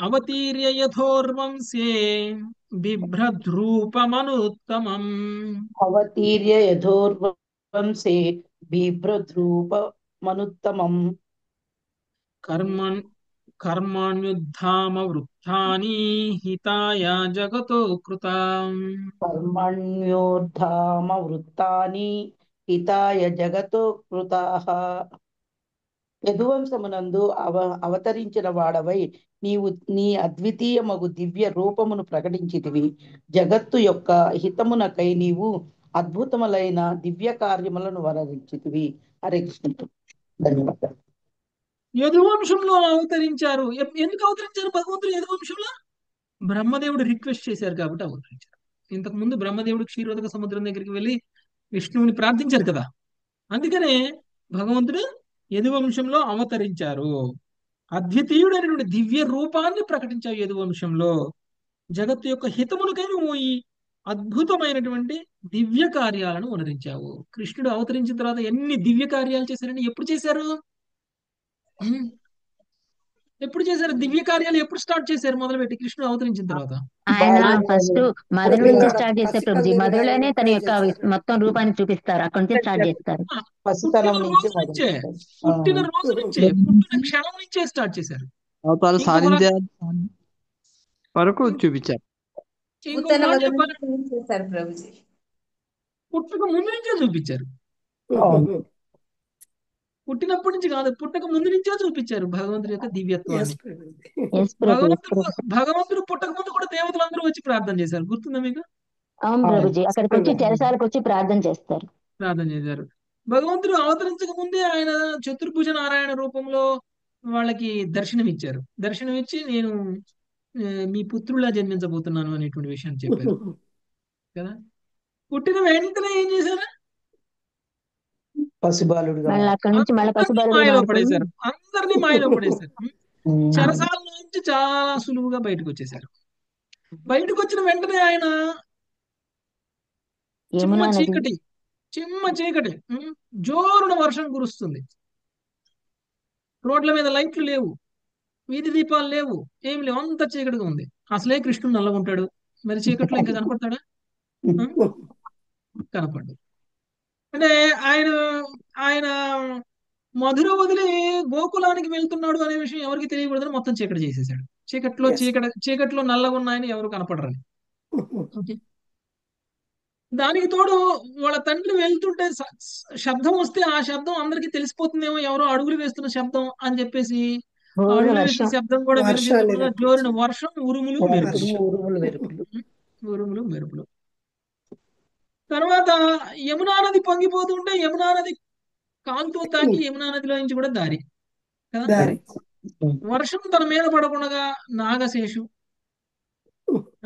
[SPEAKER 1] అవతీర్య యథోర్వంశే బిభ్రద్రూపమనుత్తమం
[SPEAKER 4] అవతీర్య యథోర్వంశే బిభ్రద్రూపమనుత్తమం
[SPEAKER 1] కర్మణ్ కర్మాణ్యుద్ధామ వృత్తాని హితాయ జగతో కృతం.
[SPEAKER 4] కర్మణ్యోర్ధామ వృత్తాని హితాయ జగతో కృతాః. యదువంశమునందు అవతరించిన వాడవై నీవు నీ అద్వితీయమగు దివ్య రూపమును ప్రకటించితివి. జగత్తు యొక్క హితమునకై నీవు అద్భుతములైన దివ్య కార్యములను వరించితివి. హరే కృష్ణ. ధన్యవాదాలు.
[SPEAKER 1] యదువంశంలో అవతరించారు. ఎందుకు అవతరించారు భగవంతుడు యదువంశంలో? బ్రహ్మదేవుడు రిక్వెస్ట్ చేశారు కాబట్టి అవతరించారు. ఇంతకు ముందు బ్రహ్మదేవుడు క్షీరోదక సముద్రం దగ్గరికి వెళ్ళి విష్ణువుని ప్రార్థించారు కదా, అందుకనే భగవంతుడు యదువంశంలో అవతరించారు. అద్వితీయుడైనటువంటి దివ్య రూపాన్ని ప్రకటించావు యదువంశంలో. జగత్తు యొక్క హితమునకై నువ్వు ఈ అద్భుతమైనటువంటి దివ్య కార్యాలను వనరించావు. కృష్ణుడు అవతరించిన తర్వాత ఎన్ని దివ్య కార్యాలు చేశారని ఎప్పుడు చేశారు? ఉమ్. ఎప్పుడు చేశారు దివ్య కార్యాలు? ఎప్పుడు స్టార్ట్ చేశారు మొదలుపెట్టి కృష్ణుడు అవతరించిన తర్వాత?
[SPEAKER 2] ఆయన
[SPEAKER 4] బాల్యం
[SPEAKER 2] ఫస్ట్ మధుర
[SPEAKER 3] పుట్టిన
[SPEAKER 2] నుంచి స్టార్ట్ చేస్తారు ప్రభుజీ.
[SPEAKER 3] పసికందులుగా
[SPEAKER 2] మధురలోనే తన
[SPEAKER 3] ఉన్నప్పుడే
[SPEAKER 2] యొక్క
[SPEAKER 3] చేశారు.
[SPEAKER 2] మొత్తం రూపాన్ని చూపిస్తారు. అక్కడి నుంచి స్టార్ట్ చేస్తారు.
[SPEAKER 1] ఆ,
[SPEAKER 4] పసితనం
[SPEAKER 1] పుట్టిన
[SPEAKER 4] నుంచి
[SPEAKER 1] రోజు
[SPEAKER 4] మొదలు
[SPEAKER 1] నుంచే
[SPEAKER 4] పెట్టారు.
[SPEAKER 1] పుట్టిన రోజు నుంచే పుట్టిన క్షణం నుంచే స్టార్ట్ చేశారు.
[SPEAKER 5] అవతారాలు
[SPEAKER 1] ఇంకొక మాట
[SPEAKER 5] సాధించే వరకు చూపించారు.
[SPEAKER 1] ఇంకొక
[SPEAKER 6] పుట్టన
[SPEAKER 1] మాట
[SPEAKER 6] వదన
[SPEAKER 1] చెప్పాలి,
[SPEAKER 6] చేశారు ప్రభుజీ.
[SPEAKER 1] పుట్టక ముందు నుంచే చూపించారు.
[SPEAKER 4] అవును.
[SPEAKER 1] పుట్టినప్పటి నుంచి కాదు, పుట్టక ముందు నుంచే చూపించారు భగవంతుడి యొక్క దివ్యత్వాన్ని.
[SPEAKER 3] ఎస్ ప్రభుజీ.
[SPEAKER 2] ఎస్ ప్రభు, ఎస్
[SPEAKER 1] భగవంతుడు
[SPEAKER 2] ప్రభు.
[SPEAKER 1] భగవంతుడు పుట్టక ముందు కూడా దేవతలందరూ వచ్చి ప్రార్థన చేశారు. గుర్తుందా మీకు?
[SPEAKER 2] అవును
[SPEAKER 4] అవును.
[SPEAKER 2] ప్రభుజీ, అక్కడికి వచ్చి చెరసాలకు వచ్చి ప్రార్థన చేస్తారు.
[SPEAKER 1] ప్రార్థన చేశారు. భగవంతుడు అవతరించక ముందే ఆయన చతుర్భుజ నారాయణ రూపంలో వాళ్ళకి దర్శనమిచ్చారు. దర్శనమిచ్చి నేను మీ పుత్రులా జన్మించబోతున్నాను అనేటువంటి విషయాన్ని చెప్పారు కదా. పుట్టిన వెంటనే ఏం చేశారు?
[SPEAKER 4] పసిబాలుడుగా
[SPEAKER 2] మళ్ళీ అక్కడి నుంచి మళ్ళీ
[SPEAKER 1] అందరినీ
[SPEAKER 2] పసిబాలుడు
[SPEAKER 1] మాయలో
[SPEAKER 2] మారిపోయి
[SPEAKER 1] పడేశారు. అందరినీ మాయలో పడేశారు.
[SPEAKER 4] ఉమ్.
[SPEAKER 1] చెరసాల నుంచి చాలా సులువుగా బయటకు వచ్చేసారు. బయటకు వచ్చిన వెంటనే ఆయన
[SPEAKER 2] యమునా నది
[SPEAKER 1] చిమ్మ చీకటి, జోరున వర్షం కురుస్తుంది. రోడ్ల మీద లైట్లు లేవు, వీధి దీపాలు లేవు, ఏం లేవు, అంత చీకటిగా ఉంది. అసలే కృష్ణుడు నల్లగా ఉంటాడు, మరి చీకట్లో ఇంకా కనపడతాడా? కనపడ్డు. అంటే ఆయన ఆయన మధుర వదిలి గోకులానికి వెళ్తున్నాడు అనే విషయం ఎవరికి తెలియకూడదని మొత్తం చీకటి చేసేసాడు.
[SPEAKER 3] Yes.
[SPEAKER 1] చీకట్లో నల్లగా ఉన్నాయని ఎవరు కనపడరని. ఓకే. దానికి తోడు వాళ్ళ తండ్రి వెళ్తుంటే శబ్దం వస్తే ఆ శబ్దం అందరికీ తెలిసిపోతుందేమో, ఎవరో అడుగులు వేస్తున్న శబ్దం అని చెప్పేసి
[SPEAKER 2] ఘోర
[SPEAKER 1] అడుగులు వేసిన
[SPEAKER 2] వర్షం,
[SPEAKER 1] శబ్దం కూడా
[SPEAKER 3] వర్షాన్ని
[SPEAKER 1] వినిపించకుండా జోరిన వర్షం, ఉరుములు మెరుపులు.
[SPEAKER 3] వర్షం.
[SPEAKER 4] ఉరుములు మెరుపులు.
[SPEAKER 1] ఉరుములు మెరుపులు. తర్వాత యమునా నది పొంగిపోతుంటే యమునా నది కాలుతో తాకి యమునా నదిలో నుంచి కూడా దారి కదా.
[SPEAKER 3] దారి.
[SPEAKER 1] వర్షం తన మీద పడకుండా నాగశేషు.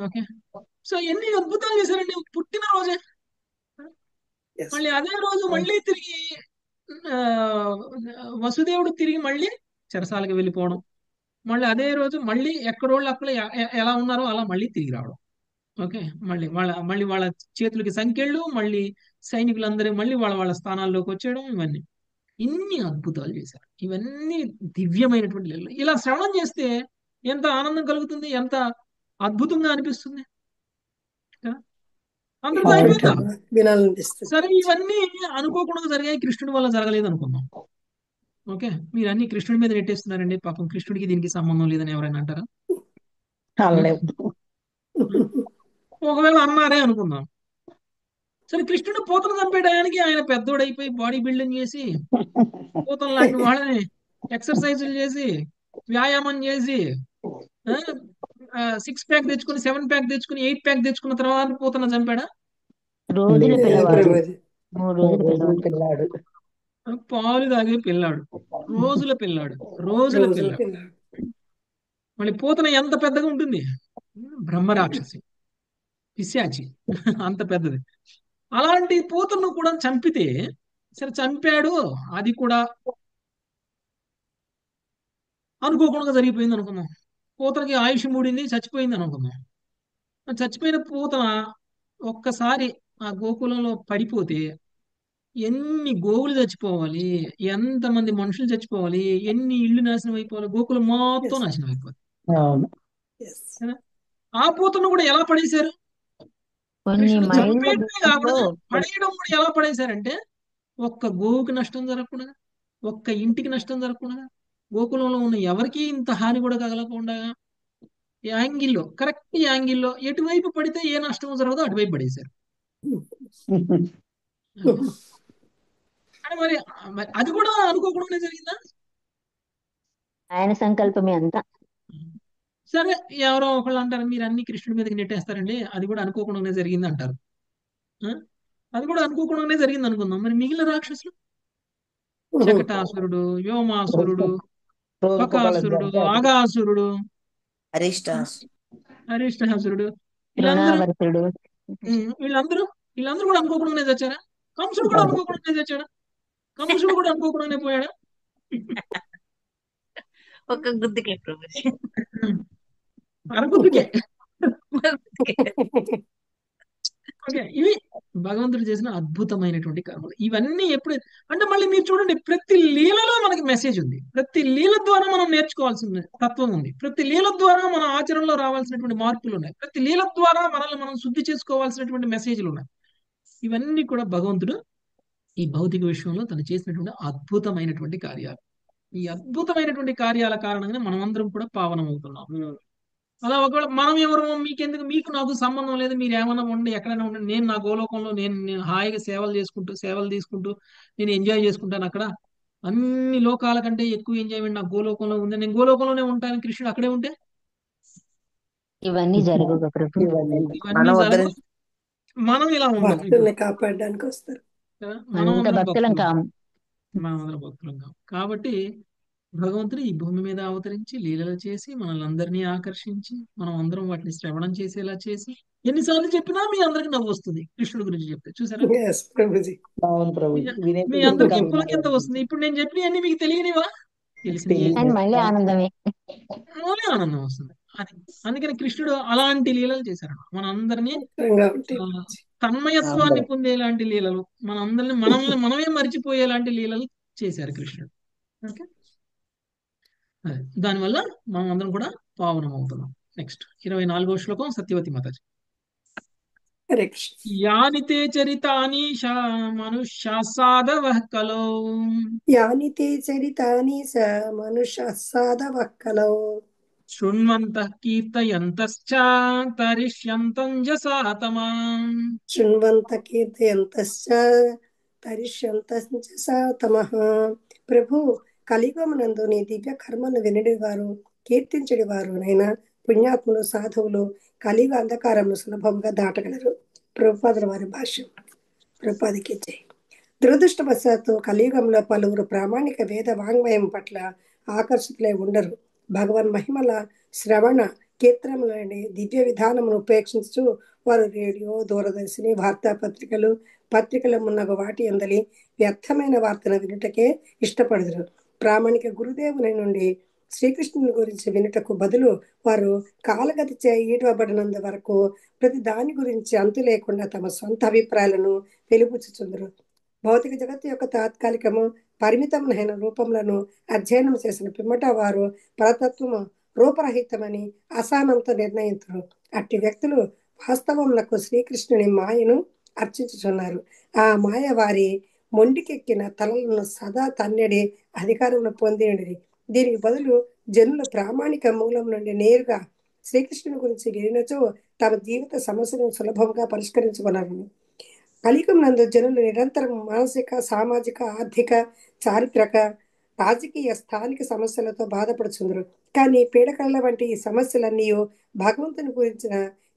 [SPEAKER 1] ఓకే. సో ఎన్ని అద్భుతాలు చేశారండి పుట్టిన రోజే.
[SPEAKER 3] Yes.
[SPEAKER 1] మళ్ళీ అదే రోజు మళ్ళీ తిరిగి ఆ, వసుదేవుడు తిరిగి మళ్ళీ చెరసాలకి వెళ్ళిపోవడం, మళ్ళీ అదే రోజు మళ్ళీ ఎక్కడోళ్ళు అక్కడ ఎలా ఉన్నారో అలా మళ్ళీ తిరిగి రావడం. ఓకే. మళ్ళీ వాళ్ళ చేతులకి సంకెళ్ళు, మళ్ళీ సైనికులందరూ మళ్ళీ వాళ్ళ స్థానాల్లోకి వచ్చేయడం, ఇవన్నీ ఇన్ని అద్భుతాలు చేశారు. ఇవన్నీ దివ్యమైనటువంటి లీలలు. ఇలా శ్రవణం చేస్తే ఎంత ఆనందం కలుగుతుంది, ఎంత అద్భుతంగా అనిపిస్తుంది కదా? అందరితో
[SPEAKER 3] అవును
[SPEAKER 1] అయిపోయిందా?
[SPEAKER 3] ప్రభు. వినాలనిపిస్తుంది.
[SPEAKER 1] సరే, ఇవన్నీ అనుకోకుండా జరిగాయి, కృష్ణుడి వల్ల జరగలేదు అనుకుందాం. ఓకే. మీరు అన్ని కృష్ణుడి మీద నెట్టేస్తున్నారండి, పాపం కృష్ణుడికి దీనికి సంబంధం లేదని ఎవరైనా అంటారా?
[SPEAKER 4] అనలేము.
[SPEAKER 1] ఒకవేళ అన్నారే అనుకుందాం. సరే, కృష్ణుడు పూతను చంపేయడానికి ఆయన పెద్దోడైపోయి బాడీ బిల్డింగ్ చేసి పూతలు లాంటి వాళ్ళని ఎక్సర్సైజులు చేసి వ్యాయామం చేసి 6 ప్యాక్ తెచ్చుకుని 7 ప్యాక్ తెచ్చుకుని 8 ప్యాక్ తెచ్చుకున్న తర్వాత పూతన చంపాడా?
[SPEAKER 2] రోజుల
[SPEAKER 4] లేదు
[SPEAKER 2] పిల్లవాడు,
[SPEAKER 3] ప్రభుజీ.
[SPEAKER 2] 3 రోజుల
[SPEAKER 4] రోజుల
[SPEAKER 2] పిల్లవాడు.
[SPEAKER 4] పిల్లాడు.
[SPEAKER 1] పాలు తాగే పిల్లాడు, రోజుల పిల్లాడు.
[SPEAKER 3] రోజుల పిల్లాడు.
[SPEAKER 1] మళ్ళీ పూతన ఎంత పెద్దగా ఉంటుంది? బ్రహ్మరాక్షసి, పిశాచి, అంత పెద్దది. అలాంటి పూతను కూడా చంపితే, సరే చంపాడు, అది కూడా అనుకోకుండా జరిగిపోయింది అనుకుందాం. పూతనకి ఆయుష్ మూడింది, చచ్చిపోయింది అనుకుందాం. చచ్చిపోయిన పూతన ఒక్కసారి ఆ గోకులంలో పడిపోతే ఎన్ని గోవులు చచ్చిపోవాలి, ఎంతమంది మనుషులు చచ్చిపోవాలి, ఎన్ని ఇళ్ళు నాశనం అయిపోవాలి, గోకులం మొత్తం
[SPEAKER 3] Yes.
[SPEAKER 1] నాశనం అయిపోవాలి.
[SPEAKER 4] అవును.
[SPEAKER 3] Yes.
[SPEAKER 1] ఆ పూతను కూడా ఎలా పడేశారు?
[SPEAKER 2] కొన్ని
[SPEAKER 1] కృష్ణుడు
[SPEAKER 2] మైళ్ళ
[SPEAKER 1] చంపేయడమే కాకుండా
[SPEAKER 2] దూరంలో
[SPEAKER 1] పడేయడం కూడా ఎలా పడేశారంటే, ఒక్క గోవుకి నష్టం జరగకుండా, ఒక్క ఇంటికి నష్టం జరగకుండా, గోకులంలో ఉన్న ఎవరికి ఇంత హాని కూడా కలగకుండా కరెక్ట్ యాంగిల్లో ఎటువైపు పడితే ఏ నష్టం జరగదో అటువైపు పడేశారు. కానీ మరి అది కూడా అనుకోకుండా జరిగిందా?
[SPEAKER 2] ఆయన సంకల్పమే అంతా.
[SPEAKER 1] సరే, ఎవరో ఒకళ్ళు అంటారు మీరు అన్ని కృష్ణుడి మీదకి నెట్టేస్తారండి, అది కూడా అనుకోకుండానే జరిగింది అంటారు. అది కూడా అనుకోకుండానే జరిగింది అనుకుందాం. మరి మిగిలిన రాక్షసులు, శకటాసురుడు, వ్యోమాసురుడు, బకాసురుడు, ఆగాసురుడు, అరిష్టహాసురుడు,
[SPEAKER 2] తృణావర్తుడు,
[SPEAKER 1] వీళ్ళందరూ కూడా అనుకోకుండానే చచ్చారా? కంసుడు కూడా అనుకోకుండానే చచ్చాడా? కంసుడు కూడా అనుకోకుండానే పోయాడా?
[SPEAKER 6] ఒక గుద్దుకే ప్రభుజీ.
[SPEAKER 1] అరగుద్దుకే. ఓకే. ఇవి భగవంతుడు చేసిన అద్భుతమైనటువంటి కర్మలు ఇవన్నీ ఎప్పుడు అంటే మళ్ళీ మీరు చూడండి ప్రతి లీలలో మనకి మెసేజ్ ఉంది. ప్రతి లీల ద్వారా మనం నేర్చుకోవాల్సిన తత్వం ఉంది. ప్రతి లీల ద్వారా మన ఆచరణలో రావాల్సినటువంటి మార్పులు ఉన్నాయి. ప్రతి లీల ద్వారా మనల్ని మనం శుద్ధి చేసుకోవాల్సినటువంటి మెసేజ్లు ఉన్నాయి. ఇవన్నీ కూడా భగవంతుడు ఈ భౌతిక విషయంలో తను చేసినటువంటి అద్భుతమైనటువంటి కార్యాలు. ఈ అద్భుతమైనటువంటి కార్యాల కారణంగానే మనమందరం కూడా పావనం అవుతున్నాం. అలా ఒకవేళ మనం ఎవరు మీకెందుకు, మీకు నాకు సంబంధం లేదు, మీరు ఏమైనా ఉండి ఎక్కడైనా ఉండండి, నేను నా గోలోకంలో నేను హాయిగా సేవలు తీసుకుంటూ నేను ఎంజాయ్ చేసుకుంటాను. అక్కడ అన్ని లోకాల కంటే ఎక్కువ ఎంజాయ్మెంట్ నాకు గోలోకంలో ఉంది, నేను గోలోకంలోనే ఉంటాను, కృష్ణుడు అక్కడే ఉంటే
[SPEAKER 2] ఇవన్నీ జరుగుగా ప్రభు.
[SPEAKER 1] ఇవన్నీ
[SPEAKER 5] మనం
[SPEAKER 1] జరగవు. మనం ఇలా ఉండం. ఇప్పుడు
[SPEAKER 3] భక్తుల్ని కాపాడడానికి వస్తారు.
[SPEAKER 1] కదా,
[SPEAKER 2] అంత
[SPEAKER 1] మనమందరం
[SPEAKER 2] భక్తులం
[SPEAKER 1] భక్తులం,
[SPEAKER 2] కాము.
[SPEAKER 1] మనమందరం భక్తులం కాం. కాబట్టి భగవంతుడు ఈ భూమి మీద అవతరించి లీలలు చేసి మనల్ని అందరినీ ఆకర్షించి మనం అందరం వాటిని శ్రవణం చేసేలా చేసి ఎన్నిసార్లు చెప్పినా మీ అందరికి నవ్వు వస్తుంది కృష్ణుడి గురించి చెప్తే. చూసారా,
[SPEAKER 3] Yes, ప్రభుజీ.
[SPEAKER 7] అవును ప్రభుజీ,
[SPEAKER 1] మీ అందరికి పులకింత వస్తుంది. ఇప్పుడు నేను చెప్పినవన్నీ మీకు తెలియనివా? తెలిసినవి
[SPEAKER 2] అండ్ మళ్ళీ ఆనందమే.
[SPEAKER 1] అలానే ఆనందం వస్తుంది. అది అందుకని కృష్ణుడు అలాంటి లీలలు చేశారు. మన అందరినీ
[SPEAKER 3] భద్రంగా ఉంటాయి.
[SPEAKER 1] తన్మయత్వాన్ని పొందేలాంటి లీలలు, మనల్ని మనమే మర్చిపోయేలాంటి లీలలు చేశారు కృష్ణుడు. ఓకే, దానివల్ల మనం అందరం కూడా పావనం అవుతున్నాం. నెక్స్ట్ 24వ శ్లోకం సత్యవతి మాతాజీ.
[SPEAKER 3] హరే కృష్ణ.
[SPEAKER 1] యాని తే చరితాని మనుష్యా సాధవః కలో
[SPEAKER 3] యాని తే చరితాని స మనుష్య సాధవః కలౌ
[SPEAKER 1] శృణ్వంతః కీర్తయంతశ్చ తరిష్యంతం జసాతమాం.
[SPEAKER 3] శృణ్వంత కీర్తయంతశ్చ తరిష్యంతశ్చ తమః. ప్రభు, కలియుగమునందు నీ దివ్య కర్మను వినడి వారు, కీర్తించడి వారు నైనా పుణ్యాత్ములు సాధువులు కలియుగ అంధకారమును సులభంగా దాటగలరు. ప్రభుపాదుల వారి భాష్యం. ప్రభుపాదికి జై. దురదృష్టవశాత్తు కలియుగంలో పలువురు ప్రామాణిక వేద వాంగ్మయం పట్ల ఆకర్షితులై ఉండరు. భగవన్ మహిమల శ్రవణ కీర్తనములని దివ్య విధానమును ఉపేక్షించు వారు రేడియో, దూరదర్శిని, వార్తాపత్రికలు, పత్రికల మున్నగు వాటి అందలి వ్యర్థమైన వార్తను వినుటకే ఇష్టపడదురు. ప్రామాణిక గురుదేవుని నుండి శ్రీకృష్ణుని గురించి వినుటకు బదులు వారు కాలగతి ఈడవబడినంత వరకు ప్రతి దాని గురించి అంతు లేకుండా తమ సొంత అభిప్రాయాలను వెలుబుచ్చుచుందరు. భౌతిక జగత్తు యొక్క తాత్కాలికము పరిమితమైన రూపములను అధ్యయనం చేసిన పిమ్మట వారు పరతత్వము రూపరహితమని అసహనంతో నిర్ణయించరు. అట్టి వ్యక్తులు వాస్తవమునకు శ్రీకృష్ణుని మాయను అర్చించుచున్నారు. ఆ మాయ వారి మొండికెక్కిన తలలను సదా తన్నెడి అధికారమును పొందినది. దీనికి బదులు జనులు ప్రామాణిక మూలం నుండి నేరుగా శ్రీకృష్ణుని గురించి వినినచో తమ జీవిత సమస్యలను సులభంగా పరిష్కరించుకున్నారు. కలియుగం నందు జనులు నిరంతరం మానసిక, సామాజిక, ఆర్థిక, చారిత్రక, రాజకీయ, స్థానిక సమస్యలతో బాధపడుచుందరు. కానీ పీడకల వంటి ఈ సమస్యలన్నీ భగవంతుని గురించిన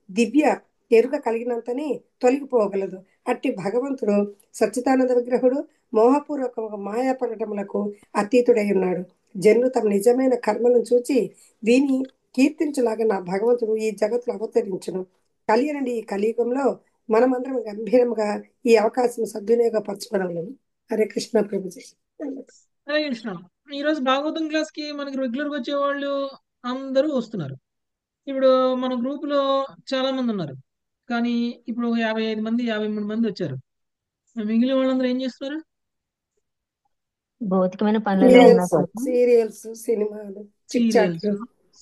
[SPEAKER 3] దివ్య ఎరుక కలిగినంతనే తొలగిపోగలదు. అట్టి భగవంతుడు సచ్చిదానంద విగ్రహుడు, మోహపూర్వక మాయా పడటములకు అతీతుడై ఉన్నాడు. జనులు తమ నిజమైన కర్మలను చూచి విని కీర్తించులాగా నా భగవంతుడు ఈ జగత్తులో అవతరించును. కలియనండి ఈ కలియుగంలో మనమందరం గంభీరంగా ఈ అవకాశం సద్వినియోగపరచుకోవడం. హరే కృష్ణ ప్రభుజీ.
[SPEAKER 1] హరే కృష్ణ. ఈరోజు భాగవతం క్లాస్ కి మనకి రెగ్యులర్ గా వచ్చే వాళ్ళు అందరూ వస్తున్నారు. ఇప్పుడు మన గ్రూప్ లో చాలా మంది ఉన్నారు, కానీ ఇప్పుడు 55 మంది 53 మంది వచ్చారు. మిగిలిన వాళ్ళందరూ ఏం చేస్తున్నారు?
[SPEAKER 2] భౌతికమైన పనులలో ఉన్నారు.
[SPEAKER 3] సీరియల్స్, సినిమాలు, చిక్
[SPEAKER 1] సీరియల్స్,
[SPEAKER 3] చాట్లు.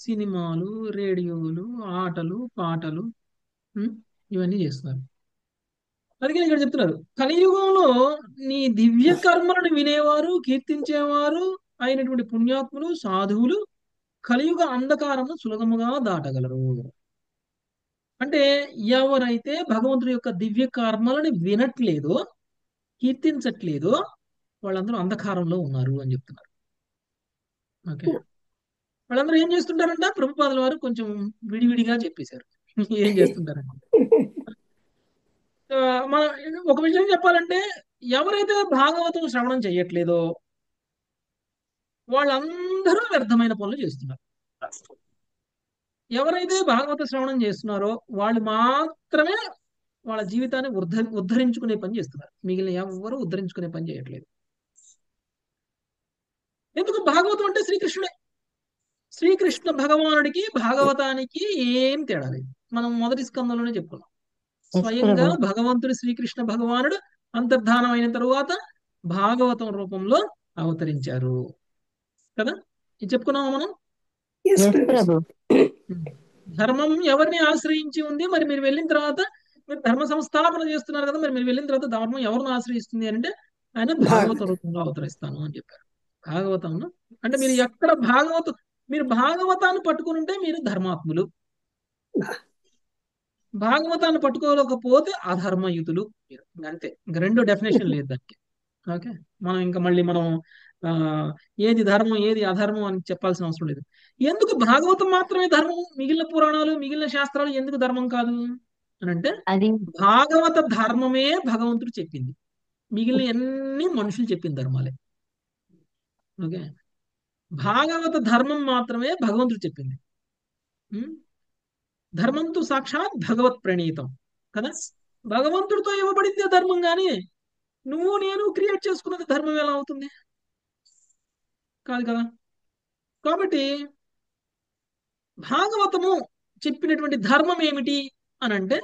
[SPEAKER 1] సినిమాలు, రేడియోలు, ఆటలు, పాటలు, ఇవన్నీ చేస్తున్నారు. అందుకని ఇక్కడ చెప్తున్నారు, కలియుగంలో నీ దివ్య కర్మలను వినేవారు, కీర్తించేవారు అయినటువంటి పుణ్యాత్ములు, సాధువులు కలియుగ అంధకారము సులభముగా దాటగలరు. అంటే ఎవరైతే భగవంతుడి యొక్క దివ్య కర్మలను వినట్లేదో, కీర్తించట్లేదో వాళ్ళందరూ అంధకారంలో ఉన్నారు అని చెప్తున్నారు. ఓకే, వాళ్ళందరూ ఏం చేస్తుంటారంట? ప్రభుపాదుల వారు కొంచెం విడివిడిగా చెప్పేశారు ఏం చేస్తుంటారంట. మనం ఒక విషయం చెప్పాలంటే, ఎవరైతే భాగవతం శ్రవణం చేయట్లేదో వాళ్ళందరూ వ్యర్థమైన పనులు చేస్తున్నారు. ఎవరైతే భాగవత శ్రవణం చేస్తున్నారో వాళ్ళు మాత్రమే వాళ్ళ జీవితాన్ని ఉద్ధరించుకునే పని చేస్తున్నారు. మిగిలిన ఎవరు ఉద్ధరించుకునే పని చేయట్లేదు. ఎందుకు? భాగవతం అంటే శ్రీకృష్ణుడే. శ్రీకృష్ణ భగవానుడికి భాగవతానికి ఏం తేడా లేదు. మనం మొదటి స్కందంలోనే చెప్పుకున్నాం. స్వయంగా
[SPEAKER 2] ప్రభు.
[SPEAKER 1] భగవంతుడు శ్రీకృష్ణ భగవానుడు అంతర్ధానం అయిన తరువాత భాగవతం రూపంలో అవతరించారు కదా. ఇది చెప్పుకున్నామా మనం.
[SPEAKER 3] Yes
[SPEAKER 2] yes
[SPEAKER 3] Prabhuji.
[SPEAKER 2] ప్రభు.
[SPEAKER 1] ధర్మం ఎవరిని ఆశ్రయించి ఉంది, మరి మీరు వెళ్ళిన తర్వాత మీరు ధర్మ సంస్థాపన చేస్తున్నారు కదా, మరి మీరు వెళ్ళిన తర్వాత ధర్మం ఎవరిని ఆశ్రయిస్తుంది అంటే ఆయన భాగవత
[SPEAKER 3] భాగవతం.
[SPEAKER 1] రూపంలో అవతరిస్తాను అని చెప్పారు. భాగవతంలో అంటే మీరు ఎక్కడ మీరు భాగవతాన్ని పట్టుకుని ఉంటే మీరు ధర్మాత్ములు, భాగవతాన్ని పట్టుకోలేకపోతే అధర్మయుతులు మీరు. అంతే, ఇంక రెండు డెఫినేషన్ లేదు దానికి. ఓకే, మనం ఇంకా మళ్ళీ మనం ఆ ఏది ధర్మం ఏది అధర్మం అని చెప్పాల్సిన అవసరం లేదు. ఎందుకు భాగవతం మాత్రమే ధర్మం, మిగిలిన పురాణాలు మిగిలిన శాస్త్రాలు ఎందుకు ధర్మం కాదు అని అంటే,
[SPEAKER 2] అది
[SPEAKER 1] భాగవత ధర్మమే భగవంతుడు చెప్పింది, మిగిలిన అన్ని మనుషులు చెప్పిన ధర్మాలే. ఓకే, భాగవత ధర్మం మాత్రమే భగవంతుడు చెప్పింది. ఉం? ధర్మంతో సాక్షాత్ భగవత్ ప్రణీతం కదా. భగవంతుడితో ఇవ్వబడిందే ధర్మం, కానీ నువ్వు నేను క్రియేట్ చేసుకున్నది ధర్మం ఎలా అవుతుంది? కాదు కదా. కాబట్టి భాగవతము చెప్పినటువంటి ధర్మం ఏమిటి అని అంటే,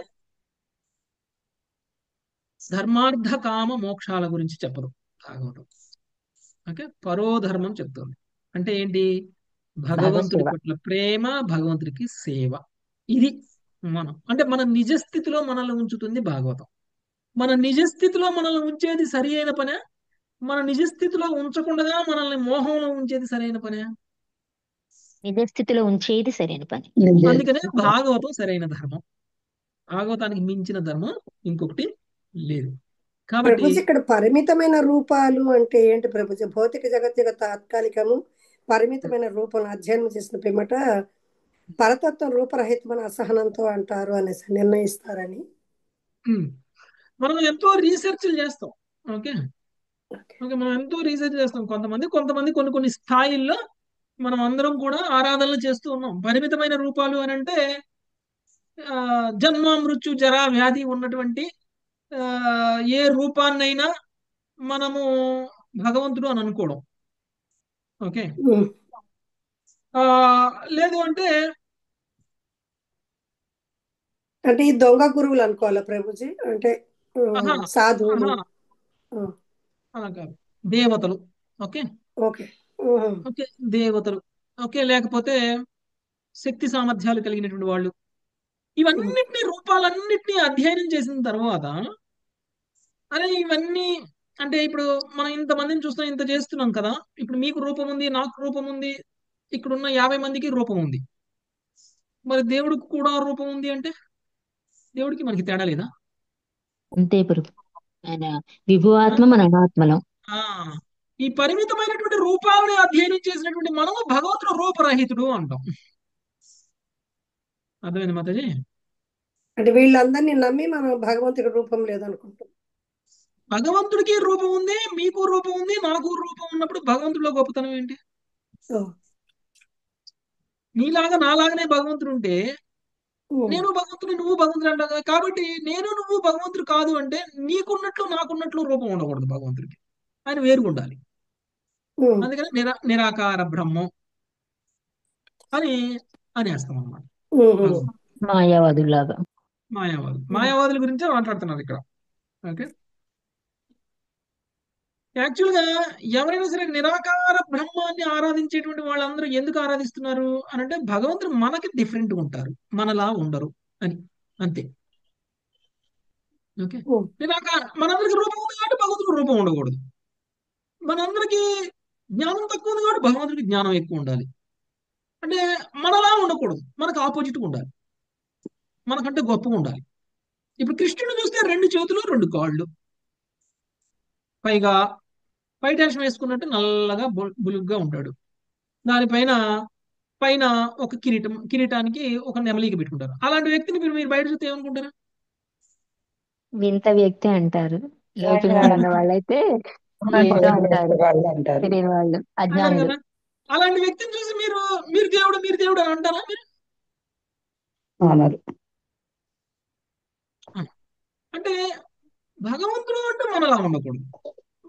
[SPEAKER 1] ధర్మార్థ కామ మోక్షాల గురించి చెప్పదు భాగవతం. ఓకే, పరోధర్మం చెప్తుంది. అంటే ఏంటి? భగవంతుడి
[SPEAKER 2] భగవసేవ.
[SPEAKER 1] పట్ల ప్రేమ, భగవంతుడికి సేవ. ఇది మనం అంటే మన నిజస్థితిలో మనల్ని ఉంచుతుంది భాగవతం. మన నిజస్థితిలో మనల్ని ఉంచేది సరి అయిన పనే? మన నిజస్థితిలో ఉంచకుండా మనల్ని మోహంలో ఉంచేది సరైన పనే?
[SPEAKER 2] నిజ స్థితిలో ఉంచేది సరైన పని.
[SPEAKER 1] అందుకనే భాగవతం సరైన ధర్మం. భాగవతానికి మించిన ధర్మం ఇంకొకటి లేదు. కాబట్టి
[SPEAKER 3] ప్రభుజీ ఇక్కడ పరిమితమైన రూపాలు అంటే ఏంటి ప్రభుజీ? భౌతిక జగత్ యొక్క తాత్కాలికము పరిమితమైన రూపం అధ్యయనం చేసిన పిమ్మట పరతత్వం రూపరహితమైన అసహనంతో అంటారు అనేసి నిర్ణయిస్తారని.
[SPEAKER 1] మనం ఎంతో రీసెర్చ్లు చేస్తాం. ఓకే ఓకే, మనం ఎంతో రీసెర్చ్ చేస్తాం. కొంతమంది కొన్ని స్థాయిల్లో మనం అందరం కూడా ఆరాధనలు చేస్తూ ఉన్నాం. పరిమితమైన రూపాలు అని అంటే జన్మ మృత్యు జరా వ్యాధి ఉన్నటువంటి ఏ రూపాన్నైనా మనము భగవంతుడు అని అనుకోవడం. ఓకే, లేదు అంటే
[SPEAKER 3] అంటే ఈ దొంగ గురువులు అనుకోవాలా ప్రభుజీ? అంటే సాధువులు.
[SPEAKER 1] అలా కాదు, దేవతలు. ఓకే
[SPEAKER 3] ఓకే
[SPEAKER 1] ఓకే, దేవతలు. ఓకే, లేకపోతే శక్తి సామర్థ్యాలు కలిగినటువంటి వాళ్ళు. ఇవన్నిటినీ రూపాలన్నిటినీ అధ్యయనం చేసిన తర్వాత అరే ఇవన్నీ అంటే ఇప్పుడు మనం ఇంతమందిని చూస్తాం, ఇంత చేస్తున్నాం కదా. ఇప్పుడు మీకు రూపం ఉంది, నాకు రూపం ఉంది, ఇక్కడున్న 50 మందికి రూపం ఉంది. మరి దేవుడికి కూడా రూపం ఉంది అంటే దేవుడికి మనకి తేడా లేదా?
[SPEAKER 2] అంతే ప్రభు. ఆయన విభువాత్మ, మన అనాత్మలం.
[SPEAKER 1] ఈ పరిమితమైనటువంటి రూపాలని అధ్యయనం చేసినటువంటి మనము భగవంతుడు రూపరహితుడు అంటాం. అర్థమైంది మాతాజీ?
[SPEAKER 3] అంటే వీళ్ళందరినీ నమ్మి మనం భగవంతుడి రూపం లేదనుకుంటాం.
[SPEAKER 1] భగవంతుడికి రూపం ఉంది, మీకు రూపం ఉంది, నాకు రూపం ఉన్నప్పుడు భగవంతుడిలో గొప్పతనం ఏంటి? నీలాగా నాలాగానే భగవంతుడు ఉంటే నేను భగవంతుడు, నువ్వు భగవంతుడు అంటావు. కాబట్టి నేను నువ్వు భగవంతుడు కాదు అంటే నీకున్నట్లు నాకున్నట్లు రూపం ఉండకూడదు భగవంతుడికి, ఆయన వేరుగా ఉండాలి. అందుకని నిరాకార బ్రహ్మం అని అనేస్తాం అన్నమాట.
[SPEAKER 2] మాయావాదులాగా.
[SPEAKER 1] మాయావాదుల గురించే మాట్లాడుతున్నారు ఇక్కడ. ఓకే, యాక్చువల్గా ఎవరైనా సరే నిరాకార బ్రహ్మాన్ని ఆరాధించేటువంటి వాళ్ళందరూ ఎందుకు ఆరాధిస్తున్నారు అని అంటే, భగవంతుడు మనకి డిఫరెంట్గా ఉంటారు, మనలా ఉండరు అని, అంతే. ఓకే, మనందరికి రూపం ఉంది కాబట్టి భగవంతుడికి రూపం ఉండకూడదు. మనందరికి జ్ఞానం తక్కువ ఉంది కాబట్టి భగవంతుడికి జ్ఞానం ఎక్కువ ఉండాలి. అంటే మనలా ఉండకూడదు, మనకు ఆపోజిట్గా ఉండాలి, మనకంటే గొప్పగా ఉండాలి. ఇప్పుడు కృష్ణుడు చూస్తే 2 చేతులు 2 కాళ్ళు, పైగా పైటేషం వేసుకున్నట్టు నల్లగా బులుగ్గా ఉంటాడు. దానిపైన ఒక కిరీటానికి ఒక నెమలిక పెట్టుకుంటారు. అలాంటి వ్యక్తిని మీరు బయట చూస్తే ఏమనుకుంటారు?
[SPEAKER 2] వింత వ్యక్తి అంటారు. లోతుగా ఉన్న వాళ్ళైతే ఏంటో అంటారు, తెలియని వాళ్ళు, అజ్ఞానులు.
[SPEAKER 1] అలాంటి వ్యక్తిని చూసి మీరు దేవుడు అని అంటారా? మీరు అంటే భగవంతుడు అంటే మనలా ఉండకూడదు,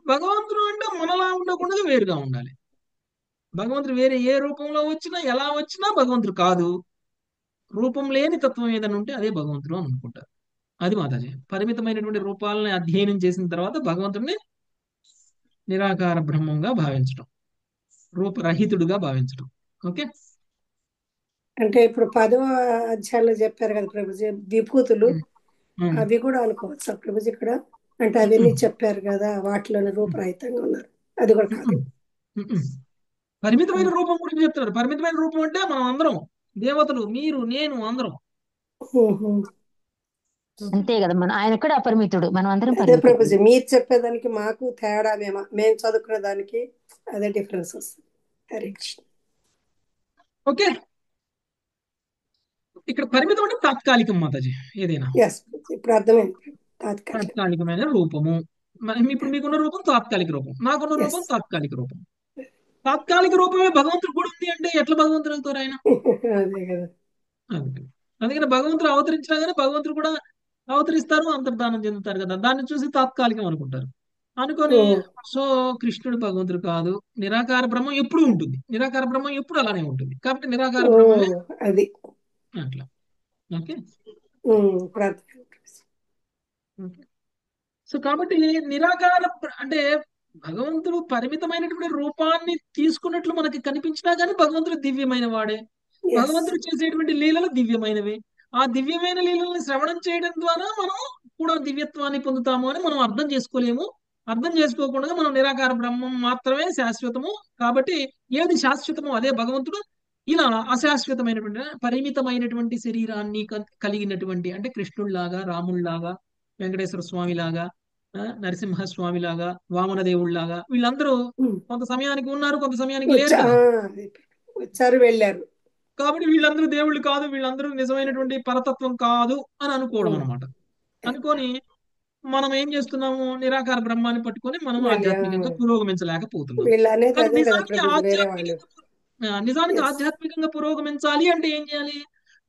[SPEAKER 1] భగవంతుడు అంటే మనలా ఉండకుండా వేరుగా ఉండాలి. భగవంతుడు వేరే ఏ రూపంలో వచ్చినా ఎలా వచ్చినా భగవంతుడు కాదు. రూపం లేని తత్వం ఏదైనా ఉంటే అదే భగవంతుడు అని అనుకుంటారు. అది మాతాజీ. పరిమితమైనటువంటి రూపాలని అధ్యయనం చేసిన తర్వాత భగవంతుడిని నిరాకార బ్రహ్మంగా భావించడం, రూపరహితుడుగా భావించడం. ఓకే.
[SPEAKER 3] అంటే ఇప్పుడు 10వ అధ్యాయంలో చెప్పారు కదా ప్రభుజీ, విభూతులు
[SPEAKER 1] ఉమ్, ఉమ్,
[SPEAKER 3] అవి కూడా అనుకోవచ్చా ప్రభుజీ ఇక్కడ? అంటే అవన్నీ చెప్పారు కదా, వాటిలోని రూపరహితంగా ఉన్నారు, అది కూడా కాదు.
[SPEAKER 1] ఉమ్, ఉమ్. పరిమితమైన రూపం గురించి చెప్తున్నారు. పరిమితమైన రూపం అంటే మనం అందరం దేవతలు, మీరు, నేను, అందరం.
[SPEAKER 3] ఉహు.
[SPEAKER 2] అంతే కదా, ఆయన కూడా అపరిమితుడు, మనం అందరం
[SPEAKER 3] అదే
[SPEAKER 2] పరిమితుడు.
[SPEAKER 3] ప్రభుజీ, మీరు చెప్పేదానికి మాకు తేడా, మేము చదువుకునే దానికి అదే డిఫరెన్స్ వస్తుంది. హరే కృష్ణ.
[SPEAKER 1] ఓకే. ఇక్కడ పరిమితం అంటే తాత్కాలికం మాతాజీ. ఏదైనా
[SPEAKER 3] ఎస్, ఇప్పుడు అర్థమైంది. తాత్కాలిక.
[SPEAKER 1] తాత్కాలికమైన రూపము. ఇప్పుడు మీకున్న రూపం తాత్కాలిక రూపం, నాకున్న రూపం
[SPEAKER 3] ఎస్.
[SPEAKER 1] తాత్కాలిక రూపం. తాత్కాలిక రూపమే భగవంతుడు కూడా ఉంది అంటే ఎట్లా భగవంతుడు అవుతారు ఆయన?
[SPEAKER 3] అదే కదా.
[SPEAKER 1] అందుకని భగవంతుడు అవతరించినా కానీ భగవంతుడు కూడా అవతరిస్తారు, అంతర్ధానం చెందుతారు కదా, దాన్ని చూసి తాత్కాలికం అనుకుంటారు. అనుకొని సో కృష్ణుడు భగవంతుడు కాదు, నిరాకార బ్రహ్మం ఎప్పుడు ఉంటుంది, నిరాకార బ్రహ్మం ఎప్పుడు అలానే ఉంటుంది, కాబట్టి నిరాకార బ్రహ్మమే
[SPEAKER 3] అది
[SPEAKER 1] అట్లా. ఓకే.
[SPEAKER 3] ఇప్పుడు అర్థమైంది.
[SPEAKER 1] ఓకే. సో కాబట్టి నిరాకార అంటే భగవంతుడు పరిమితమైనటువంటి రూపాన్ని తీసుకున్నట్లు మనకి కనిపించినా కానీ భగవంతుడు దివ్యమైన వాడే.
[SPEAKER 3] Yes.
[SPEAKER 1] భగవంతుడు చేసేటువంటి లీలలు దివ్యమైనవి. ఆ దివ్యమైన లీలల్ని శ్రవణం చేయడం ద్వారా మనం కూడా దివ్యత్వాన్ని పొందుతాము అని మనం అర్థం చేసుకోలేము. అర్థం చేసుకోకుండా మనం నిరాకార బ్రహ్మం మాత్రమే శాశ్వతము, కాబట్టి ఏది శాశ్వతమో అదే భగవంతుడు. ఇలా అశాశ్వతమైనటువంటి పరిమితమైనటువంటి శరీరాన్ని కలిగినటువంటి అంటే కృష్ణుడిలాగా, రాముళ్లాగా, వెంకటేశ్వర స్వామి లాగా, నరసింహస్వామి లాగా, వామన దేవుళ్లాగా వీళ్ళందరూ కొంత సమయానికి ఉన్నారు, కొంత సమయానికి లేరు కదా.
[SPEAKER 3] వచ్చారు, వెళ్ళారు.
[SPEAKER 1] కాబట్టి వీళ్ళందరూ దేవుళ్ళు కాదు, వీళ్ళందరూ నిజమైనటువంటి పరతత్వం కాదు అని అనుకోవడం అనమాట. అనుకొని మనం ఏం చేస్తున్నాము, నిరాకార బ్రహ్మాన్ని పట్టుకొని మనం ఆధ్యాత్మికంగా పురోగమించలేకపోతున్నాం. నిజానికి ఆధ్యాత్మికంగా పురోగమించాలి అంటే ఏం చేయాలి?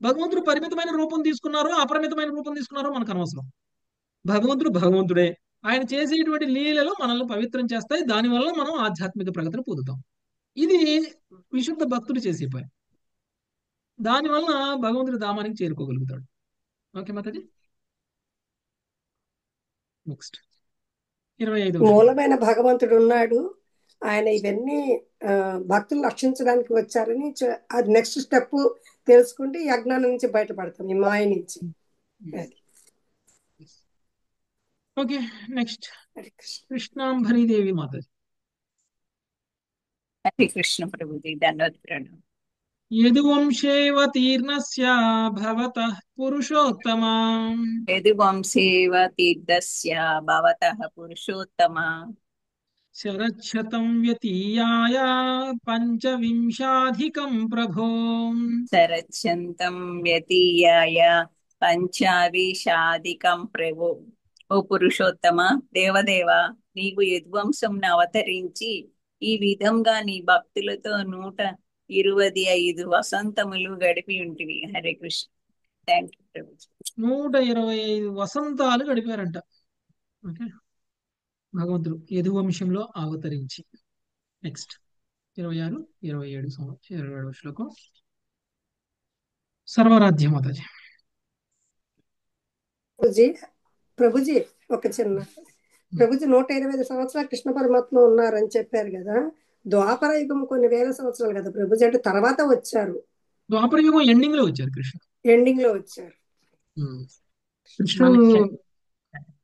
[SPEAKER 1] భగవంతుడు పరిమితమైన రూపం తీసుకున్నారో అపరిమితమైన రూపం తీసుకున్నారో మనకు అనవసరం. భగవంతుడు భగవంతుడే. ఆయన చేసేటువంటి లీలలు మనల్ని పవిత్రం చేస్తాయి, దానివల్ల మనం ఆధ్యాత్మిక ప్రగతిని పొందుతాం. ఇది విశుద్ధ భక్తుడు చేసే పని. దానివల్ల భగవంతుడి ధామానికి చేరుకోగలుగుతాడు. ఓకే మాతాజీ. నెక్స్ట్ 25.
[SPEAKER 3] మూలమైన భగవంతుడు ఉన్నాడు, ఆయన ఇవన్నీ భక్తులు రక్షించడానికి వచ్చారని అది నెక్స్ట్ స్టెప్ తెలుసుకుంటే ఈ అజ్ఞానం నుంచి బయటపడతాం, ఈ మాయ నుంచి.
[SPEAKER 1] ఓకే. నెక్స్ట్ కృష్ణాంబరీదేవి మాతాజీ.
[SPEAKER 6] హరే కృష్ణ ప్రభుజీ, దండవత్ ప్రణామం.
[SPEAKER 1] యదువంశేవ తీర్ణస్య భవతః పురుషోత్తమా,
[SPEAKER 6] యదువంశేవ తీర్థస్య భవతః పురుషోత్తమా,
[SPEAKER 1] శరచ్ఛతం వ్యతీయాయ పంచవింశాధికం ప్రభో,
[SPEAKER 6] శరచ్ఛంతం వ్యతీయాయ పంచావిశాధికం ప్రభో. ఓ పురుషోత్తమ, దేవదేవ, నీవు యదువంశంను అవతరించి ఈ విధంగా నీ భక్తులతో 125 వసంతములు గడిపి ఉంటివి. Hare Krishna. Thank you Prabhuji.
[SPEAKER 1] 125 Vasanthalu గడిపారంట. Okay. భగవంతుడు యదువంశంలో అవతరించి. నెక్స్ట్ 26, 27 శ్లోకం. సర్వరాధ్య మాతాజీ.
[SPEAKER 3] ప్రభుజీ ఒక చిన్న ప్రభుజీ 125 సంవత్సరాలు కృష్ణ పరమాత్మ ఉన్నారని చెప్పారు కదా. ద్వాపర యుగం కొన్ని వేల సంవత్సరాలు కదా ప్రభుజీ, అంటే తర్వాత వచ్చారు.
[SPEAKER 1] ద్వాపర యుగం ఎండింగ్ లో వచ్చారు కృష్ణ,
[SPEAKER 3] ఎండింగ్ లో వచ్చారు.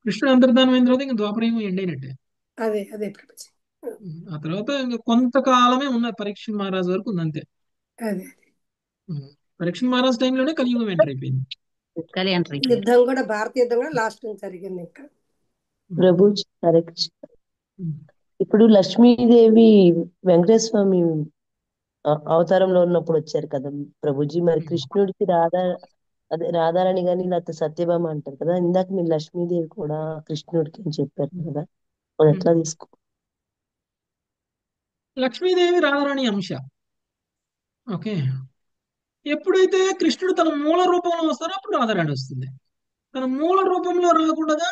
[SPEAKER 1] కృష్ణుడు అంతర్ధానం అయిన తర్వాత ఇంకా ద్వాపర యుగం ఎండ్ అయినట్టే.
[SPEAKER 3] అదే అదే ప్రభుజీ.
[SPEAKER 1] ఆ తర్వాత ఇంకా కొంతకాలమే ఉన్న పరీక్ష మహారాజు వరకు ఉంది అంతే.
[SPEAKER 3] అదే
[SPEAKER 1] పరీక్ష మహారాజు టైంలోనే కలియుగం ఎంటర్ అయిపోయింది.
[SPEAKER 3] యుద్ధం కూడా, భారతీయ యుద్ధం కూడా లాస్ట్ నుంచి జరిగింది. ఇంకా
[SPEAKER 7] ప్రభుజీ హరే కృష్ణ. ఇప్పుడు లక్ష్మీదేవి వెంకటేశ్వర స్వామి అవతారంలో ఉన్నప్పుడు వచ్చారు కదా ప్రభుజీ, మరి కృష్ణుడికి రాధారాణి గాని లేకపోతే సత్యభామ అంటారు కదా, ఇందాక మీరు లక్ష్మీదేవి కూడా కృష్ణుడికి అని చెప్పారు కదా, అది ఎట్లా తీసుకో?
[SPEAKER 1] లక్ష్మీదేవి రాధారాణి అంశ. ఓకే. ఎప్పుడైతే కృష్ణుడు తన మూల రూపంలో వస్తారో అప్పుడు రాధారాణి వస్తుంది. తన మూల రూపంలో రాకుండా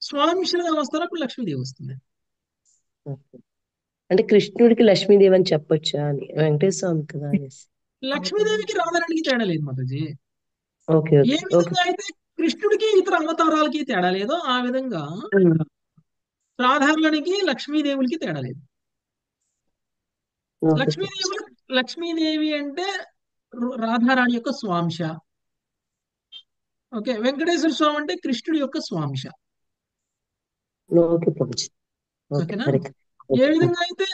[SPEAKER 1] స్వామిషులుగా వస్తారో అప్పుడు లక్ష్మీదేవి వస్తుంది.
[SPEAKER 7] అంటే కృష్ణుడికి లక్ష్మీదేవి అని చెప్పొచ్చా అని, వెంకటేశ్వర స్వామి కదా అనేసి.
[SPEAKER 1] లక్ష్మీదేవికి రాధారాణికి తేడా లేదు మాతాజీ.
[SPEAKER 7] ఓకే
[SPEAKER 1] ఏ విధంగా అయితే కృష్ణుడికి ఇతర అవతారాలకి తేడా లేదో ఆ విధంగా రాధారాణికి లక్ష్మీదేవులకి తేడా లేదు.
[SPEAKER 7] ఓకే
[SPEAKER 1] లక్ష్మీదేవులు లక్ష్మీదేవి అంటే రాధారాణి యొక్క స్వాంశ. ఓకే, వెంకటేశ్వర స్వామి అంటే కృష్ణుడి యొక్క స్వాంశ.
[SPEAKER 7] ఓకే ప్రభుజీ. ఓకే
[SPEAKER 1] ఓకేనా?
[SPEAKER 7] హరే
[SPEAKER 1] ఏ విధంగా అయితే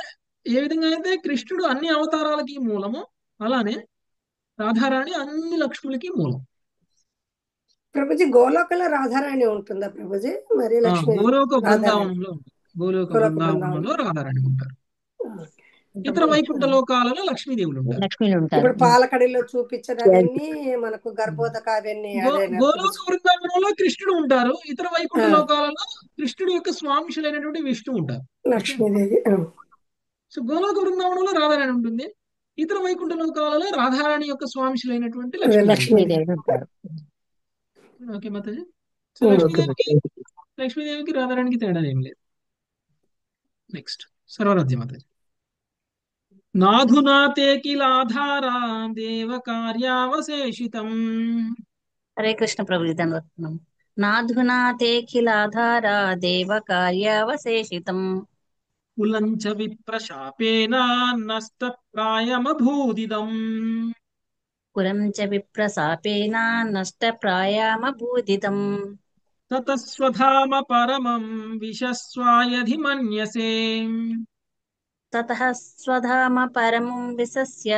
[SPEAKER 1] ఏ విధంగా అయితే కృష్ణుడు అన్ని అవతారాలకి మూలము, అలానే రాధారాణి అన్ని లక్ష్ములకి మూలం.
[SPEAKER 3] ప్రభుజీ గోలోకలో రాధారాణి ఉంటుందా ప్రభుజీ? మరి లక్ష్మి
[SPEAKER 1] గోలోక
[SPEAKER 3] రాధారాణి
[SPEAKER 1] బృందావనంలో ఉంటుంది. గోలోక
[SPEAKER 3] గోలోక
[SPEAKER 1] బృందావనంలో
[SPEAKER 3] బృందావనం.
[SPEAKER 1] రాధారాణి ఉంటారు. ఇతర వైకుంఠ లోకాలలో లక్ష్మీదేవులు ఉంటారు.
[SPEAKER 2] లక్ష్మీలు ఉంటారు.
[SPEAKER 3] ఇప్పుడు పాలకడిలో చూపించిన అవన్నీ మనకు గర్భోదక అవన్నీ అదేనా
[SPEAKER 1] గోలోక
[SPEAKER 3] ప్రభుజీ?
[SPEAKER 1] బృందావనంలో కృష్ణుడు ఉంటారు. ఇతర వైకుంఠ
[SPEAKER 3] ఆ,
[SPEAKER 1] లోకాలలో కృష్ణుడి యొక్క స్వాంశులైనటువంటి విష్ణు ఉంటారు. ఓకే,
[SPEAKER 3] లక్ష్మీదేవి.
[SPEAKER 1] సో గోలోక బృందావనంలో రాధారాణి ఉంటుంది. ఇతర వైకుంఠ లోకాలలో రాధారాణి యొక్క స్వాంశులైనటువంటి లక్ష్మీదేవి.
[SPEAKER 3] లక్ష్మీదేవి.
[SPEAKER 2] లక్ష్మీదేవి ఉంటారు.
[SPEAKER 1] ఓకే మాతాజీ. సో
[SPEAKER 7] ఓకే
[SPEAKER 1] లక్ష్మీదేవికి
[SPEAKER 7] ప్రభుజీ.
[SPEAKER 1] లక్ష్మీదేవికి రాధారాణికి తేడా ఏం లేదు. నెక్స్ట్ సర్వరాధ్య మాతాజీ. నాధునా తే కిలాధారా దేవ కార్యావశేషితం
[SPEAKER 2] హరే కృష్ణ ప్రభుజీ దండవత్నం. నాధునా తేఖిలాధారా దేవ కార్యావశేషితం
[SPEAKER 1] కులంచ విప్రశాపేన నష్టప్రాయమభూదిదం.
[SPEAKER 2] పురం చ విప్రశాపేన నష్టప్రాయామభూదితం
[SPEAKER 1] తతస్వధామ పరమం విశస్వాయధి మన్యసే.
[SPEAKER 2] తతః స్వధామ పరమం విశస్య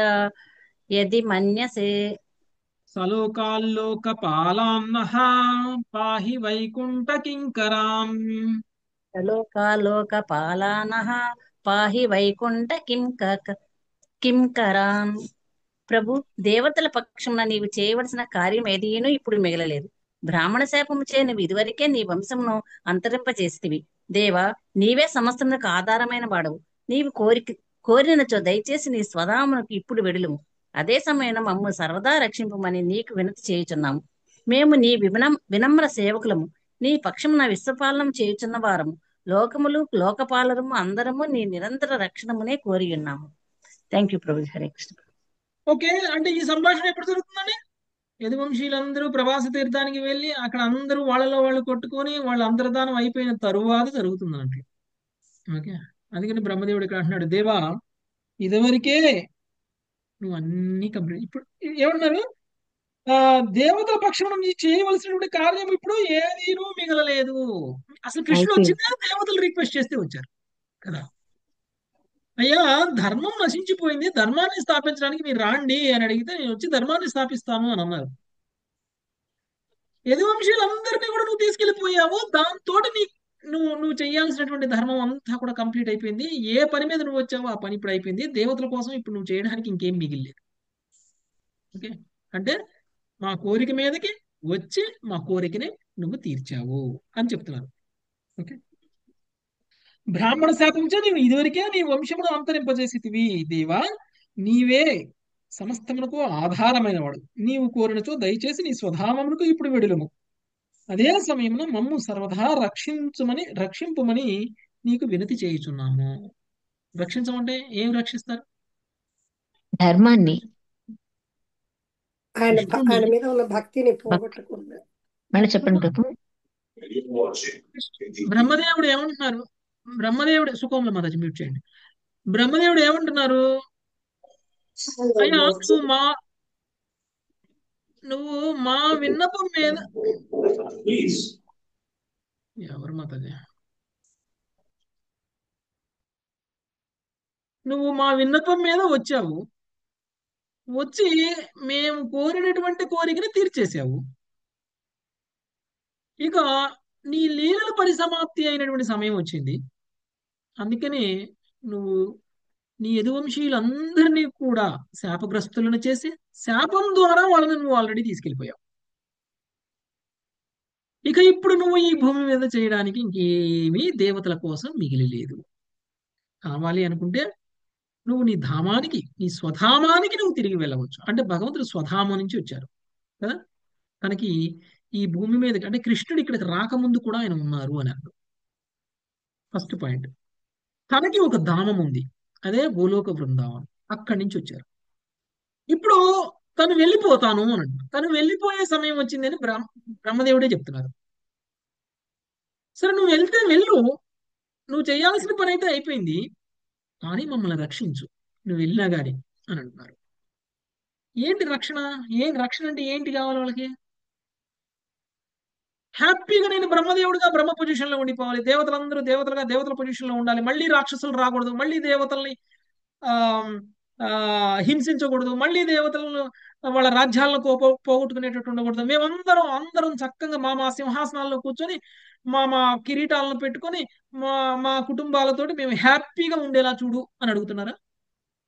[SPEAKER 2] యది మన్యసే
[SPEAKER 1] సలోకాల్లోకపాలాన్నః పాహి వైకుంఠ కింకరాం.
[SPEAKER 2] లోకాలోకపాలానః పాహి వైకుంఠ కింకరాన్. ప్రభు, దేవతల పక్షమున నీవు చేయవలసిన కార్యం ఏదీనూ ఇప్పుడు మిగలలేదు. బ్రాహ్మణ శాపము చే నువ్వు ఇదివరకే నీ వంశమును అంతరింపచేసితివి. దేవా, నీవే సమస్తమునకు ఆధారమైన వాడవు. నీవు కోరినచో దయచేసి నీ స్వధామునకు ఇప్పుడు వెడులుము. అదే సమయంలో మమ్ము సర్వదా రక్షింపమని నీకు వినతి చేయుచున్నాము. మేము నీ వినమ్ర సేవకులము. నీ పక్షమున విశ్వపాలనం చేయుచున్న వారము. లోకములు లోకపాలరము అందరము నీ నిరంతర రక్షణమునే కోరి ఉన్నాము. Thank you Prabhu. Hare Krishna.
[SPEAKER 1] Okay, అంటే ఈ సంభాషణ ఎప్పుడు జరుగుతుందండి? యదువంశీయులందరూ ప్రవాస తీర్థానికి వెళ్ళి అక్కడ అందరూ వాళ్ళలో వాళ్ళు కొట్టుకొని వాళ్ళ అంతర్ధానం అయిపోయిన తరువాత జరుగుతుంది అన్నట్టు. ఓకే, అందుకని బ్రహ్మదేవుడు ఇక్కడ అంటున్నాడు, దేవా ఇదివరకే నువ్వు అన్ని కంప్లీట్. ఇప్పుడు ఏమన్నారు? దేవతల పక్షం నీ చేయవలసినటువంటి కార్యం ఇప్పుడు ఏదీనూ మిగలలేదు. అసలు కృష్ణుడు వచ్చిందే దేవతలు రిక్వెస్ట్ చేస్తే వచ్చారు కదా. అయ్యా, ధర్మం నశించిపోయింది, ధర్మాన్ని స్థాపించడానికి మీరు రాండి అని అడిగితే నేను వచ్చి ధర్మాన్ని స్థాపిస్తాను అని అన్నారు. యదువంశీయులందరినీ కూడా నువ్వు తీసుకెళ్లిపోయావు. దాంతో నువ్వు చేయాల్సినటువంటి ధర్మం అంతా కూడా కంప్లీట్ అయిపోయింది. ఏ పని మీద నువ్వు వచ్చావో ఆ పని ఇప్పుడు అయిపోయింది. దేవతల కోసం ఇప్పుడు నువ్వు చేయడానికి ఇంకేం మిగిలేదు. ఓకే, అంటే మా కోరిక మీదకి వచ్చి మా కోరికని నువ్వు తీర్చావు అని చెప్తున్నారు. ఓకే, బ్రాహ్మణ శాపంచే నీవు ఇదివరకే నీ వంశమును అంతరింపజేసితివి. దేవా, నీవే సమస్తమునకు ఆధారమైన వాడు. నీవు కోరినచో దయచేసి నీ స్వధామమునకు ఇప్పుడు వెడులుము. అదే సమయంలో మమ్ము సర్వదా రక్షింపుమని నీకు వినతి చేయుచున్నాము. రక్షించమంటే ఏం రక్షిస్తారు?
[SPEAKER 2] ధర్మాన్ని.
[SPEAKER 3] ఆయన మీద ఉన్న భక్తిని పోగొట్టకూడదు.
[SPEAKER 2] మళ్ళీ చెప్పండి ప్రభు.
[SPEAKER 1] బ్రహ్మదేవుడు ఏమంటున్నారు? బ్రహ్మదేవుడు సుఖంలో మాతాజీ మ్యూట్ చేయండి. బ్రహ్మదేవుడు ఏమంటున్నారు? అయ్యా, నువ్వు మా విన్నపం మీద ఎవరు మాతాజీ? నువ్వు మా విన్నపం మీద వచ్చావు, వచ్చి మేము కోరినటువంటి కోరికని తీర్చేసావు. ఇక నీ లీలల పరిసమాప్తి అయినటువంటి సమయం వచ్చింది. అందుకని నువ్వు నీ యదువంశీయులందరినీ కూడా శాపగ్రస్తులను చేసి శాపం ద్వారా వాళ్ళని నువ్వు ఆల్రెడీ తీసుకెళ్ళిపోయావు. ఇక ఇప్పుడు నువ్వు ఈ భూమి మీద చేయడానికి ఇంకేమీ దేవతల కోసం మిగిలి లేదు. కావాలి అనుకుంటే నువ్వు నీ ధామానికి, నీ స్వధామానికి నువ్వు తిరిగి వెళ్ళవచ్చు. అంటే భగవంతుడు స్వధామం నుంచి వచ్చారు కదా. తనకి ఈ భూమి మీద అంటే కృష్ణుడు ఇక్కడికి రాకముందు కూడా ఆయన ఉన్నారు అని అర్థం. First point. తనకి ఒక ధామం ఉంది, అదే గోలోక బృందావనం. అక్కడి నుంచి వచ్చారు. ఇప్పుడు తను వెళ్ళిపోతాను అని అంటారు. తను వెళ్ళిపోయే సమయం వచ్చిందని బ్రహ్మదేవుడే చెప్తున్నారు. సరే నువ్వు వెళ్తే వెళ్ళు, నువ్వు చేయాల్సిన పని అయితే అయిపోయింది, కానీ మమ్మల్ని రక్షించు నువ్వు వెళ్ళినా గాని అని అంటున్నారు. ఏంటి రక్షణ? ఏం రక్షణ అంటే ఏంటి కావాలి వాళ్ళకి? హ్యాపీగా నేను బ్రహ్మదేవుడిగా బ్రహ్మ పొజిషన్ లో ఉండిపోవాలి, దేవతలందరూ దేవతలుగా దేవతల పొజిషన్ లో ఉండాలి, మళ్ళీ రాక్షసులు రాకూడదు, మళ్ళీ దేవతల్ని ఆ ఆ హింసించకూడదు, మళ్ళీ దేవతలను వాళ్ళ రాజ్యాలను పోగొట్టుకునేటట్టు ఉండకూడదు, అందరం చక్కగా మా మా సింహాసనాల్లో కూర్చొని మా మా కిరీటాలను పెట్టుకొని మా మా కుటుంబాలతోటి మేము హ్యాపీగా ఉండేలా చూడు అని అడుగుతున్నారా?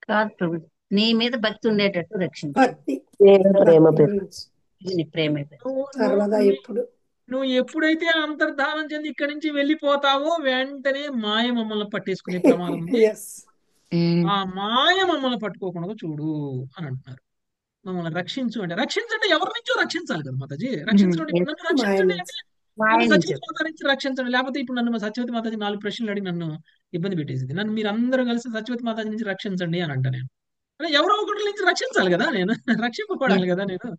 [SPEAKER 8] కాదు ప్రభు, నీ మీద భక్తి ఉండేటట్టు రక్షించు.
[SPEAKER 3] భక్తి
[SPEAKER 7] ప్రేమ
[SPEAKER 3] భక్తి
[SPEAKER 7] ప్రేమ
[SPEAKER 3] గురించి
[SPEAKER 8] ఇది నీ ప్రేమే.
[SPEAKER 3] సర్వదా ఎప్పుడు
[SPEAKER 1] నువ్వు ఎప్పుడైతే అంతర్ధానం చెంది ఇక్కడి నుంచి వెళ్ళిపోతావో వెంటనే మాయ మమ్మల్ని పట్టేసుకునే ప్రమాదం ఉంది.
[SPEAKER 3] ఎస్
[SPEAKER 1] ఆ మాయ మమ్మల్ని పట్టుకోకుండా చూడు అని అంటున్నారు. మమ్మల్ని రక్షించు అంటే, రక్షించంటే ఎవరి నుంచో రక్షించాలి కదా మాతాజీ. రక్షించడం అంటే ఇప్పుడు నన్ను
[SPEAKER 3] మాయ
[SPEAKER 1] రక్షించండి
[SPEAKER 3] నుంచి
[SPEAKER 1] అంటే
[SPEAKER 8] మాయ
[SPEAKER 1] నన్ను
[SPEAKER 8] నుంచి
[SPEAKER 1] సత్యవతి మాత నుంచి రక్షించండి, లేకపోతే ఇప్పుడు నన్ను సత్యవతి మాతాజీ 4 ప్రశ్నలు అడిగి నన్ను ఇబ్బంది పెట్టేసింది. నన్ను మీరు అందరూ కలిసి సత్యవతి మాతాజీ నుంచి రక్షించండి అని అంట నేను. అంటే ఎవరో ఒకటి నుంచి రక్షించాలి కదా నేను, రక్షింపబడాలి కదా నేను.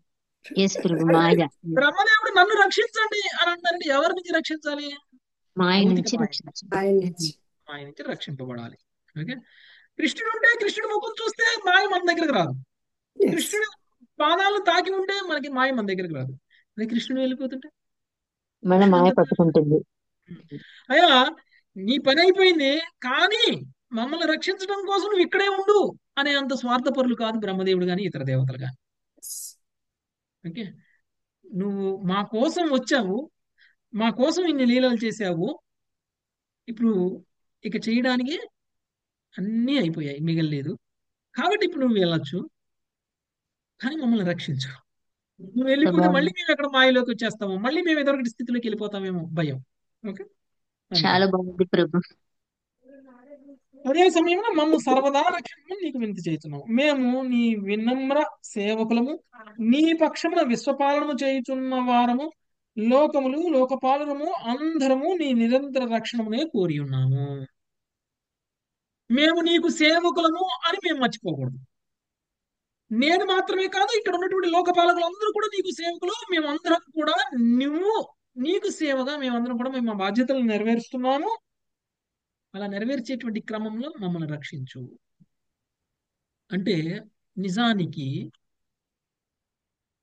[SPEAKER 8] ఎస్ ప్రభు, మాయ
[SPEAKER 1] బ్రహ్మదేవుడు నన్ను రక్షించండి అని అంటారంటే ఎవరి నుంచి రక్షించాలి?
[SPEAKER 8] మాయ
[SPEAKER 1] భౌతిక
[SPEAKER 8] నుంచి
[SPEAKER 1] మాయ.
[SPEAKER 8] రక్షించు.
[SPEAKER 3] మాయ నుంచి
[SPEAKER 1] మాయ నుంచి రక్షింపబడాలి. ఓకే, కృష్ణుడు ఉంటే కృష్ణుడు ముఖం చూస్తే మాయ మన దగ్గరకు రాదు.
[SPEAKER 3] ఎస్
[SPEAKER 1] కృష్ణుడు పాదాలను తాకి ఉంటే మనకి మాయ మన దగ్గరకు రాదు. అదే కృష్ణుడు వెళ్ళిపోతుంటే
[SPEAKER 8] మన మాయ
[SPEAKER 1] కృష్ణుడు
[SPEAKER 8] పట్టుకుంటుంది.
[SPEAKER 1] అయ్యా నీ పని అయిపోయింది, కానీ మమ్మల్ని రక్షించడం కోసం నువ్వు ఇక్కడే ఉండు అనే అంత స్వార్థపరులు కాదు బ్రహ్మదేవుడు కానీ ఇతర దేవతలు కానీ. ఓకే, నువ్వు మా కోసం వచ్చావు, మా కోసం ఇన్ని లీలలు చేశావు, ఇప్పుడు ఇక చేయడానికి అన్నీ అయిపోయాయి, మిగలలేదు, కాబట్టి ఇప్పుడు నువ్వు వెళ్ళొచ్చు, కానీ మమ్మల్ని రక్షించు. నువ్వు వెళ్ళిపోతే
[SPEAKER 8] ప్రభు,
[SPEAKER 1] మళ్ళీ మేము ఎక్కడ మాయలోకి వచ్చేస్తాము, మళ్ళీ మేము ఎదొకటి స్థితిలోకి వెళ్ళిపోతామేమో భయం. ఓకే, అంతే.
[SPEAKER 8] చాలా బాగుంది ప్రభు.
[SPEAKER 1] అదే సమయంలో మమ్ము సర్వదా రక్షణము నీకు వింత చేస్తున్నాము, మేము నీ వినమ్ర సేవకులము, నీ పక్షమున విశ్వపాలనము చేయుచున్న వారము, లోకములు లోకపాలనము అందరము నీ నిరంతర రక్షణమునే కోరి ఉన్నాము. మేము నీకు సేవకులము అని మేము మర్చిపోకూడదు. నేను మాత్రమే కాదు, ఇక్కడ ఉన్నటువంటి లోకపాలకులు అందరూ కూడా నీకు సేవకులు, మేమందరం కూడా నువ్వు నీకు సేవగా మేమందరం కూడా మేము మా బాధ్యతలను నెరవేరుస్తున్నాము. అలా నెరవేర్చేటువంటి క్రమంలో మమ్మల్ని రక్షించు అంటే, నిజానికి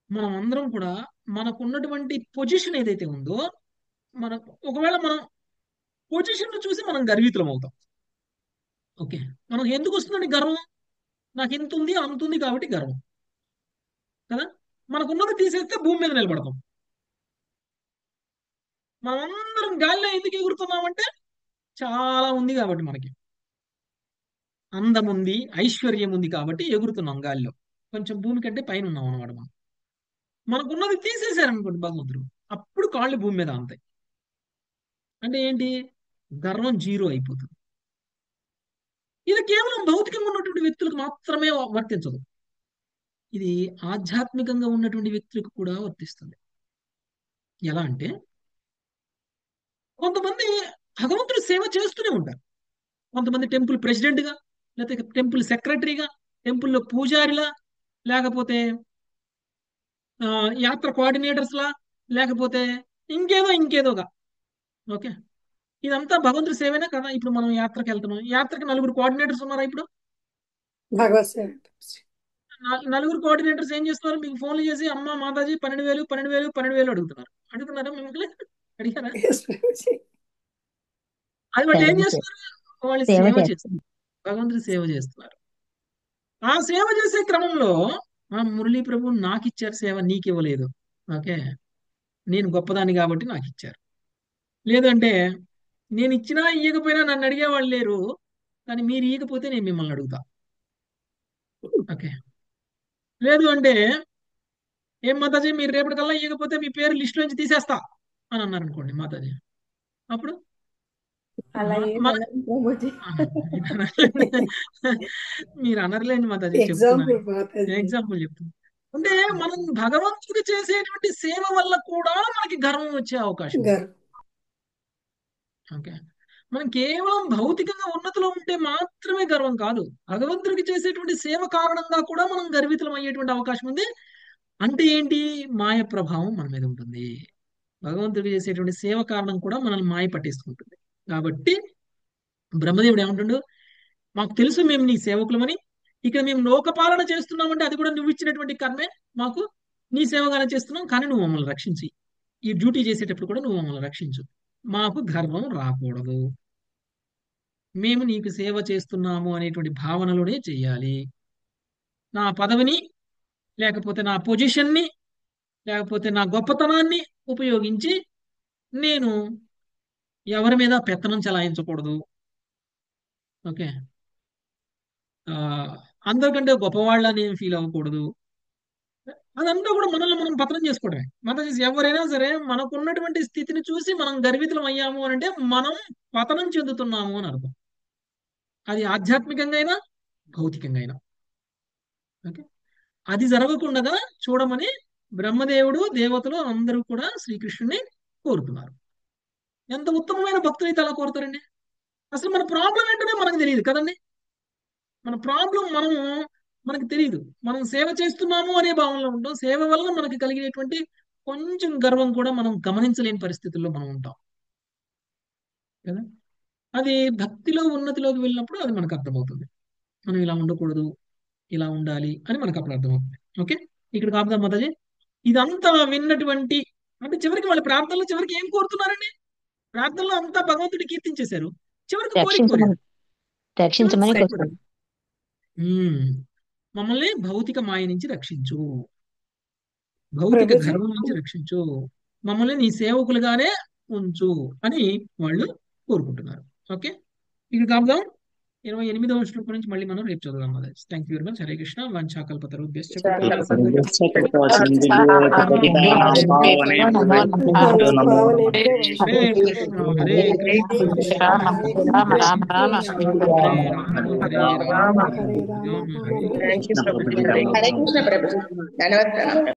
[SPEAKER 1] మనం అందరం కూడా మనకున్నటువంటి పొజిషన్ ఏదైతే ఉందో, ఒకవేళ మనం పొజిషన్ చూసి మనం గర్వితులం అవుతాం. ఓకే, మనం ఎందుకు వస్తుందండి గర్వం? నాకు ఇంత ఉంది అంత ఉంది కాబట్టి గర్వం కదా. మనకున్నది తీసేస్తే భూమి మీద నిలబడతాం. మనమందరం గాలిలో ఎందుకు ఎగురుతున్నామంటే చాలా ఉంది కాబట్టి, మనకి అందం ఉంది, ఐశ్వర్యం ఉంది కాబట్టి ఎగురుతున్నాం గాలిలో, కొంచెం భూమి కంటే పైన ఉన్నాం అనమాట. మనకున్నది తీసేశారనుకోండి భగవంతుడు, అప్పుడు కాళ్ళు భూమి మీద అంతాయి. అంటే ఏంటి? గర్వం జీరో అయిపోతుంది. ఇది కేవలం భౌతికంగా ఉన్నటువంటి వ్యక్తులకు మాత్రమే వర్తించదు, ఇది ఆధ్యాత్మికంగా ఉన్నటువంటి వ్యక్తులకు కూడా వర్తిస్తుంది. ఎలా అంటే, కొంతమంది భగవంతుడు సేవ చేస్తూనే ఉంటారు. కొంతమంది టెంపుల్ ప్రెసిడెంట్గా, లేకపోతే టెంపుల్ సెక్రటరీగా, టెంపుల్లో పూజారిలా, లేకపోతే యాత్ర కోఆర్డినేటర్స్లా, లేకపోతే ఇంకేదోగా. ఓకే, ఇదంతా భగవంతుడి సేవేనే కదా. ఇప్పుడు మనం యాత్రకి వెళ్తున్నాం, యాత్రకి 4 కోఆర్డినేటర్స్ ఉన్నారా? ఇప్పుడు
[SPEAKER 3] భగవత్ సేవ
[SPEAKER 1] 4 కోఆర్డినేటర్స్ ఏం చేస్తున్నారు? మీకు ఫోన్లు చేసి అమ్మ మాతాజీ 12,000 అడుగుతున్నారా? మిమ్మల్ని అడిగారా?
[SPEAKER 3] ఎస్ ప్రభుజీ
[SPEAKER 1] అది వాళ్ళు ఏం
[SPEAKER 8] సేవ
[SPEAKER 1] చేస్తున్నారు? వాళ్ళు
[SPEAKER 8] సేవ
[SPEAKER 1] సేవ
[SPEAKER 8] చేస్తుంది.
[SPEAKER 1] చేస్తున్నారు, భగవంతుడి సేవ చేస్తున్నారు. ఆ సేవ చేసే క్రమంలో మురళీ ప్రభు నాకు ఇచ్చారు సేవ, నీకు ఇవ్వలేదు. ఓకే, నేను గొప్పదాన్ని కాబట్టి నాకు ఇచ్చారు. లేదంటే నేను ఇచ్చినా ఇవ్వకపోయినా నన్ను అడిగేవాళ్ళు లేరు, కానీ మీరు ఇవ్వకపోతే నేను మిమ్మల్ని అడుగుతా. ఓకే, లేదు అంటే ఏం మాతాజీ మీరు రేపటికల్లా ఇవ్వకపోతే మీ పేరు లిస్ట్ నుంచి తీసేస్తా అని అన్నారు అనుకోండి మాతాజీ, అప్పుడు
[SPEAKER 9] అలా
[SPEAKER 1] మ-
[SPEAKER 9] ఏం
[SPEAKER 1] మన
[SPEAKER 9] అనరు ప్రభుజీ.
[SPEAKER 1] మీరు అనర్లేండి మాతాజీ, చెప్తున్నాను,
[SPEAKER 3] ఎగ్జాంపుల్ మాతాజీ
[SPEAKER 1] ఎగ్జాంపుల్ చెప్తున్నా. అంటే మనం భగవంతుడికి చేసేటువంటి సేవ వల్ల కూడా మనకి గర్వం వచ్చే అవకాశం ఉంది.
[SPEAKER 3] గారు
[SPEAKER 1] ఓకే, మనం కేవలం భౌతికంగా ఉన్నతిలో ఉంటే మాత్రమే గర్వం కాదు, భగవంతుడికి చేసేటువంటి సేవ కారణంగా కూడా మనం గర్వితులం అయ్యేటువంటి అవకాశం ఉంది. అంటే ఏంటి? మాయ ప్రభావం మన మీద ఉంటుంది. భగవంతుడు చేసేటువంటి సేవ కారణం కూడా మనల్ని మాయ పట్టేసుకుంటుంది. కాబట్టి బ్రహ్మదేవుడు ఏమంటుండు, మాకు తెలుసు మేము నీ సేవకులమని, ఇక మేము లోకపాలన చేస్తున్నామంటే అది కూడా నువ్వు ఇచ్చినటువంటి కర్మే, మాకు నీ సేవగానే చేస్తున్నాం, కానీ నువ్వు మమ్మల్ని రక్షించి, ఈ డ్యూటీ చేసేటప్పుడు కూడా నువ్వు మమ్మల్ని రక్షించు, మాకు గర్వం రాకూడదు, మేము నీకు సేవ చేస్తున్నాము అనేటువంటి భావనలోనే చెయ్యాలి. నా పదవిని, లేకపోతే నా పొజిషన్ని, లేకపోతే నా గొప్పతనాన్ని ఉపయోగించి నేను ఎవరి మీద పెత్తనం చలాయించకూడదు. ఓకే, ఆ అందరికంటే గొప్పవాళ్ళని ఫీల్ అవ్వకూడదు. అదంతా కూడా మనల్ని మనం పతనం చేసుకోవడమే. మనం ఎవరైనా సరే మనకున్నటువంటి స్థితిని చూసి మనం గర్వితులం అయ్యాము అని అంటే మనం పతనం చెందుతున్నాము అని అర్థం. అది ఆధ్యాత్మికంగా అయినా భౌతికంగా అయినా. ఓకే, అది జరగకుండా చూడమని బ్రహ్మదేవుడు, దేవతలు అందరూ కూడా శ్రీకృష్ణుని కోరుతున్నారు. ఎంత ఉత్తమమైన భక్తులు అయితే అలా కోరుతారండి. అసలు మన ప్రాబ్లం ఏంటనే మనకు తెలియదు కదండి. మన ప్రాబ్లం మనకు తెలియదు. మనం సేవ చేస్తున్నాము అనే భావనలో ఉంటాం. సేవ వల్ల మనకి కలిగేటువంటి కొంచెం గర్వం కూడా మనం గమనించలేని పరిస్థితుల్లో మనం ఉంటాం కదా. అది భక్తిలో ఉన్నతిలోకి వెళ్ళినప్పుడు అది మనకు అర్థమవుతుంది. మనం ఇలా ఉండకూడదు, ఇలా ఉండాలి అని మనకు అప్పుడు అర్థమవుతుంది. ఓకే, ఇక్కడ కాపుదాం మాతాజీ. ఇదంతా విన్నటువంటి, అంటే చివరికి వాళ్ళ ప్రార్థనలో చివరికి ఏం కోరుతున్నారండి? ప్రార్థనలో అంతా భగవంతుడి కీర్తించేశారు, చివరికి కోరిక కోరారు.
[SPEAKER 2] రక్షించమని
[SPEAKER 1] చివరికి
[SPEAKER 2] కోరుతారు.
[SPEAKER 1] మమ్మల్ని భౌతిక మాయ నుంచి రక్షించు, భౌతిక
[SPEAKER 3] ప్రభుజీ
[SPEAKER 1] గర్వం నుంచి రక్షించు, మమ్మల్ని నీ సేవకులుగానే ఉంచు అని వాళ్ళు కోరుకుంటున్నారు. ఓకే, ఇక్కడ కాపుదాం. 28వ శ్లోకం నుంచి మళ్ళీ మనం రేపు చదువుదాం. Thank you very much. Hare Krishna. వంచాకల్పతరుభ్యశ్చ కృపా హరే కృష్ణ హరే కృష్ణ కృష్ణ
[SPEAKER 3] రామ
[SPEAKER 1] కృష్ణ
[SPEAKER 3] రామ
[SPEAKER 1] హరే రామ హరే రామ
[SPEAKER 3] హరే రామ
[SPEAKER 1] రామ రామ హరే
[SPEAKER 3] హరే
[SPEAKER 1] కృష్ణ.
[SPEAKER 10] హరే కృష్ణ ప్రభుజీ. ధన్యవాదాలు.